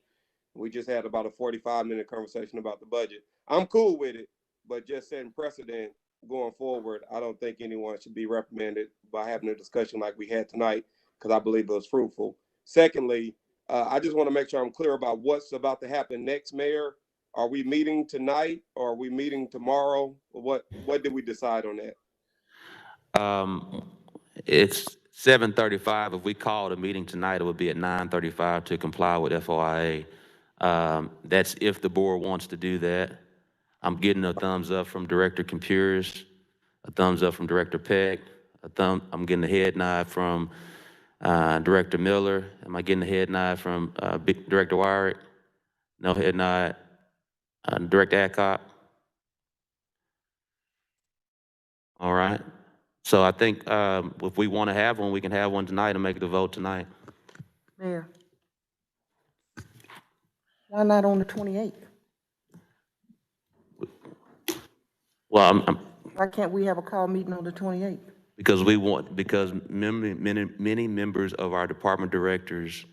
We just had about a 45-minute conversation about the budget. I'm cool with it, but just setting precedent going forward, I don't think anyone should be reprimanded by having a discussion like we had tonight, because I believe it was fruitful. Secondly, I just want to make sure I'm clear about what's about to happen next, Mayor. Are we meeting tonight or are we meeting tomorrow? What did we decide on that? It's 7:35. If we called a meeting tonight, it would be at 9:35 to comply with FOIA. That's if the board wants to do that. I'm getting a thumbs up from Director Compuris, a thumbs up from Director Peck, I'm getting a head nod from Director Miller. Am I getting a head nod from Director Warwick? No head nod. Director Adcock? All right. So I think if we want to have one, we can have one tonight and make the vote tonight. Mayor, why not on the 28th? Well, Why can't we have a call meeting on the 28th? because many members of our department directors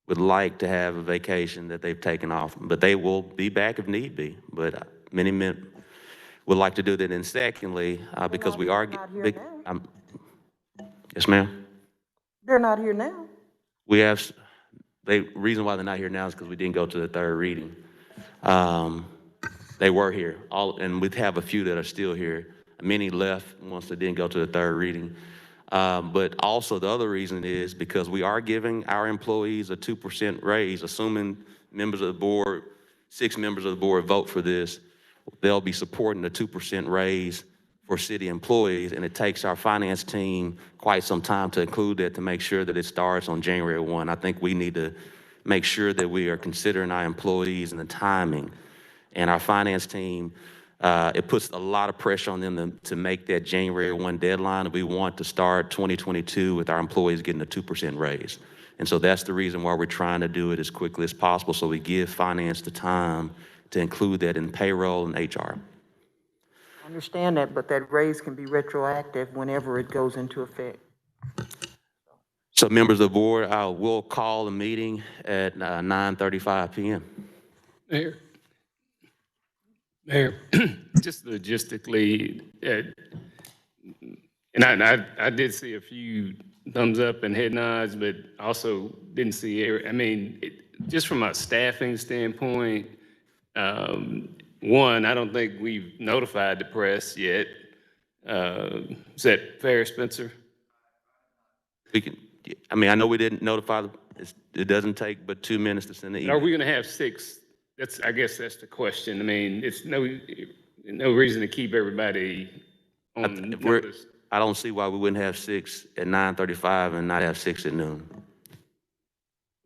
would like to have a vacation that they've taken off, but they will be back if need be. But many men would like to do that. And secondly, because we are, yes, ma'am. They're not here now. We have, reason why they're not here now is because we didn't go to the third reading. They were here, and we have a few that are still here. Many left once they didn't go to the third reading. But also the other reason is because we are giving our employees a 2% raise, assuming members of the board, 6 members of the board vote for this, they'll be supporting a 2% raise for city employees, and it takes our finance team quite some time to include that to make sure that it starts on January 1. I think we need to make sure that we are considering our employees and the timing. And our finance team, it puts a lot of pressure on them to make that January 1 deadline. We want to start 2022 with our employees getting a 2% raise. And so that's the reason why we're trying to do it as quickly as possible, so we give finance the time to include that in payroll and HR. I understand that, but that raise can be retroactive whenever it goes into effect. So members of the board, I will call the meeting at 9:35 p.m. Mayor, just logistically, and I did see a few thumbs up and head nods, but also didn't see, I mean, just from a staffing standpoint, one, I don't think we've notified the press yet. Is that fair, Spencer? We can, I mean, I know we didn't notify, it doesn't take but 2 minutes to send the email. Are we gonna have 6? I guess that's the question. I mean, it's no reason to keep everybody on notice. I don't see why we wouldn't have 6 at 9:35 and not have 6 at noon.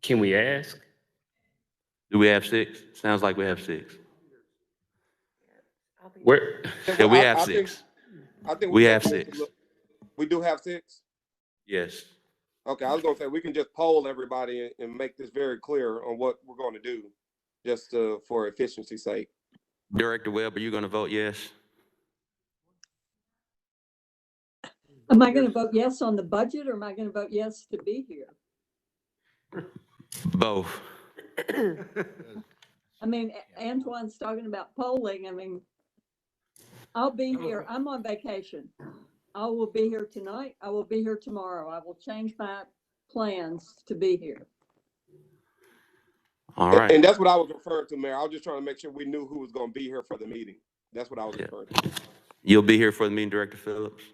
Can we ask? Do we have 6? Sounds like we have 6. Where? Yeah, we have 6. I think We have 6. We do have 6? Yes. Okay, I was gonna say, we can just poll everybody and make this very clear on what we're gonna do, just for efficiency's sake. Director Webb, are you going to vote yes? Am I gonna vote yes on the budget, or am I gonna vote yes to be here? Both. I mean, Antoine's talking about polling. I mean, I'll be here. I'm on vacation. I will be here tonight. I will be here tomorrow. I will change my plans to be here. All right. And that's what I was referring to, Mayor. I was just trying to make sure we knew who was gonna be here for the meeting. That's what I was referring to. You'll be here for the meeting, Director Phillips?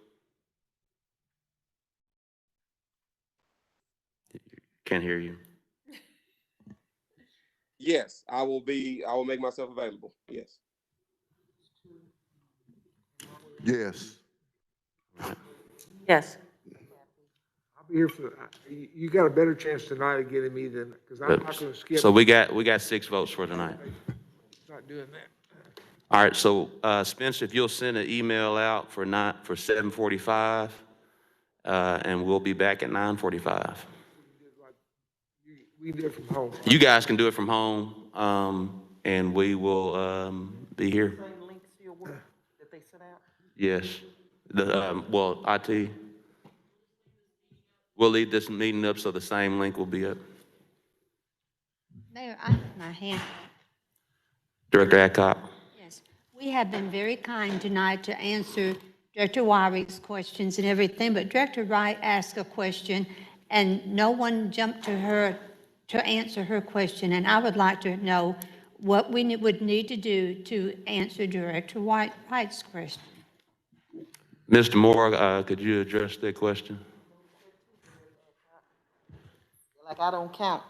Can't hear you. Yes, I will make myself available. Yes. Yes. Yes. I'll be here you got a better chance tonight of getting me than, because I'm not going to skip. So we got 6 votes for tonight. Not doing that. All right, so Spencer, if you'll send an email out for 7:45, and we'll be back at 9:45. We can do it from home. You guys can do it from home, and we will be here. Same link still work that they sent out? Yes. IT. We'll leave this meeting up so the same link will be up. Mayor, I have my hand. Director Adcock. Yes, we have been very kind tonight to answer Director Wyrick's questions and everything, but Director Wright asked a question and no one jumped to her to answer her question. And I would like to know what we would need to do to answer Director Wright's question. Mr. Moore, could you address that question? Like I don't count,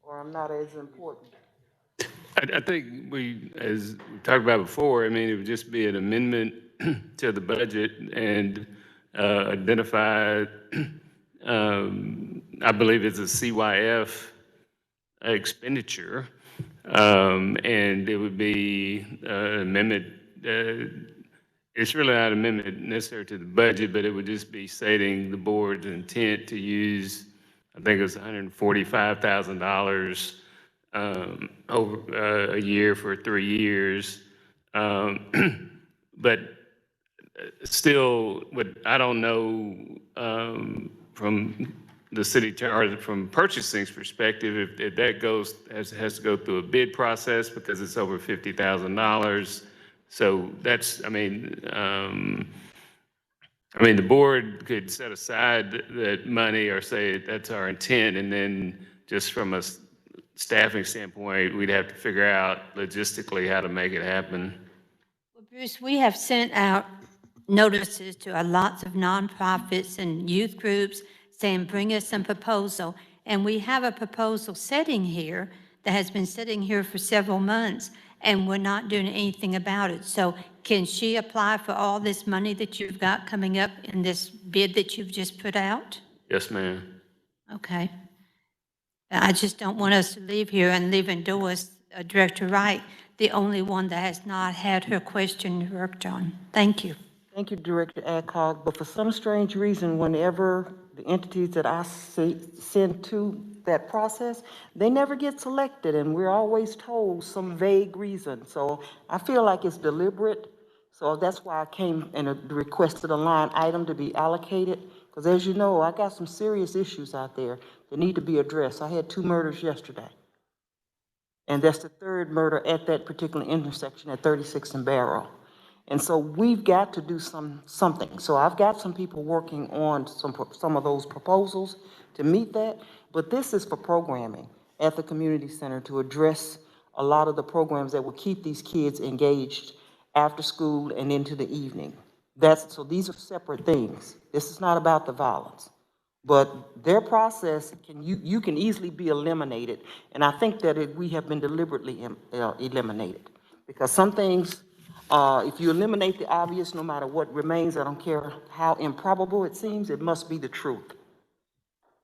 or I'm not as important. I think as we talked about before, I mean, it would just be an amendment to the budget and identify, I believe it's a CYF expenditure, and it would be an amendment. It's really not an amendment necessary to the budget, but it would just be stating the board's intent to use, I think it was $145,000 over a year for 3 years. But still, what I don't know from the city or from purchasing's perspective, if that has to go through a bid process because it's over $50,000. So that's, I mean, the board could set aside that money or say that's our intent, and then just from a staffing standpoint, we'd have to figure out logistically how to make it happen. Well, Bruce, we have sent out notices to lots of nonprofits and youth groups saying, bring us some proposal. And we have a proposal sitting here that has been sitting here for several months. and we're not doing anything about it. So can she apply for all this money that you've got coming up in this bid that you've just put out? Yes, ma'am. Okay. I just don't want us to leave here and leave Doris, Director Wright, the only one that has not had her question worked on. Thank you. Thank you, Director Adcock, but for some strange reason, whenever the entities that I send to that process, they never get selected, and we're always told some vague reason. So I feel like it's deliberate, so that's why I came and requested a line item to be allocated, because as you know, I got some serious issues out there that need to be addressed. I had 2 murders yesterday, and that's the 3rd murder at that particular intersection at 36th and Barrow. And so we've got to do something. So I've got some people working on some of those proposals to meet that, but this is for programming at the community center to address a lot of the programs that will keep these kids engaged after school and into the evening. So these are separate things. This is not about the violence, but their process, you can easily be eliminated. And I think that we have been deliberately eliminated, because some things, if you eliminate the obvious, no matter what remains, I don't care how improbable it seems, it must be the truth.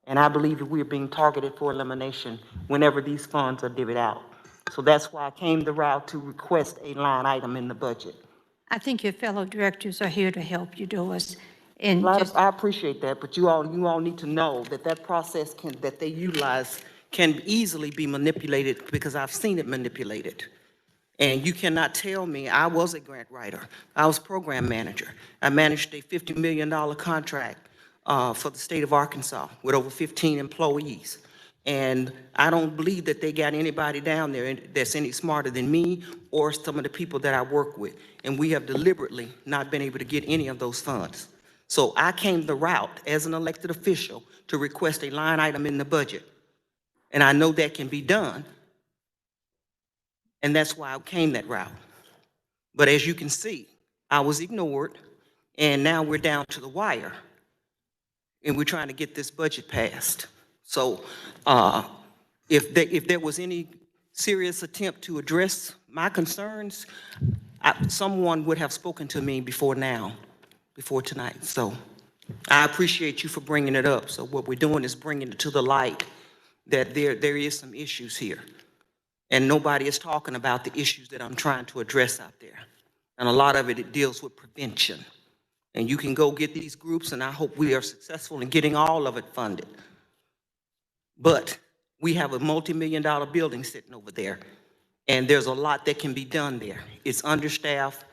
And I believe that we're being targeted for elimination whenever these funds are divvied out. So that's why I came the route to request a line item in the budget. I think your fellow directors are here to help you, Doris. I appreciate that, but you all need to know that that process that they utilize can easily be manipulated, because I've seen it manipulated. And you cannot tell me, I was a grant writer, I was program manager. I managed a $50 million contract for the state of Arkansas with over 15 employees. And I don't believe that they got anybody down there that's any smarter than me or some of the people that I work with. And we have deliberately not been able to get any of those funds. So I came the route as an elected official to request a line item in the budget. And I know that can be done. And that's why I came that route. But as you can see, I was ignored, and now we're down to the wire, and we're trying to get this budget passed. So if there was any serious attempt to address my concerns, someone would have spoken to me before tonight. So I appreciate you for bringing it up. So what we're doing is bringing it to the light that there is some issues here. And nobody is talking about the issues that I'm trying to address out there. And a lot of it deals with prevention. And you can go get these groups, and I hope we are successful in getting all of it funded. But we have a multi-million-dollar building sitting over there, and there's a lot that can be done there. It's understaffed.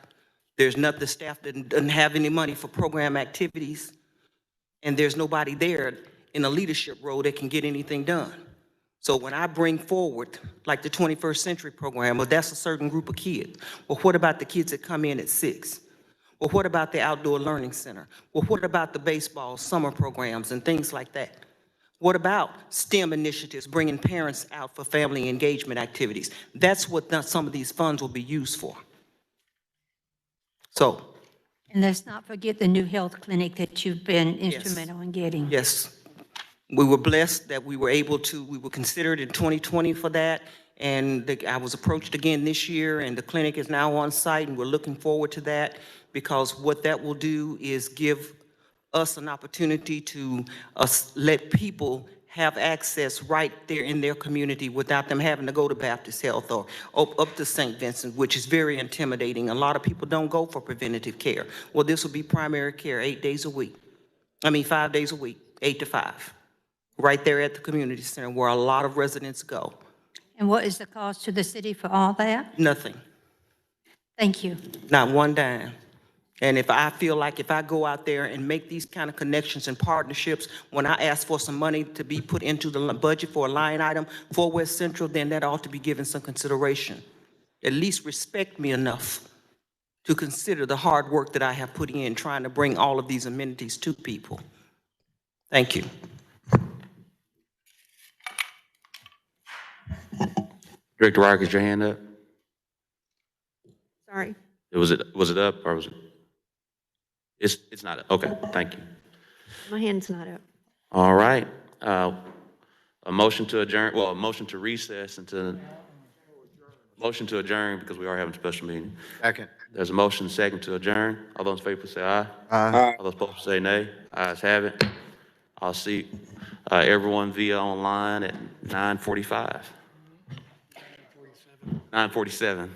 There's not the staff that doesn't have any money for program activities, and there's nobody there in a leadership role that can get anything done. So when I bring forward, like the 21st Century Program, well, that's a certain group of kids. Well, what about the kids that come in at 6? Well, what about the Outdoor Learning Center? Well, what about the baseball summer programs and things like that? What about STEM initiatives, bringing parents out for family engagement activities? That's what some of these funds will be used for. So. And let's not forget the new health clinic that you've been instrumental in getting. Yes. We were blessed that we were considered in 2020 for that. And I was approached again this year, and the clinic is now on site, and we're looking forward to that, because what that will do is give us an opportunity to let people have access right there in their community without them having to go to Baptist Health or up to St. Vincent, which is very intimidating. A lot of people don't go for preventative care. Well, this will be primary care 5 days a week, 8 to 5. Right there at the community center where a lot of residents go. And what is the cost to the city for all that? Nothing. Thank you. Not one dime. And if I feel like if I go out there and make these kind of connections and partnerships, when I ask for some money to be put into the budget for a line item for West Central, then that ought to be given some consideration. At least respect me enough to consider the hard work that I have put in trying to bring all of these amenities to people. Thank you. Director Wright, is your hand up? Sorry. Was it up, or was it? It's not up. Okay, thank you. My hand's not up. All right. A motion to adjourn, a motion to recess until, Motion to adjourn because we are having a special meeting. Second. There's a motion second to adjourn. All those in favor, please say aye. Aye. All those opposed, say nay. Ayes have it. I'll see everyone via online at 9:45. 9:47.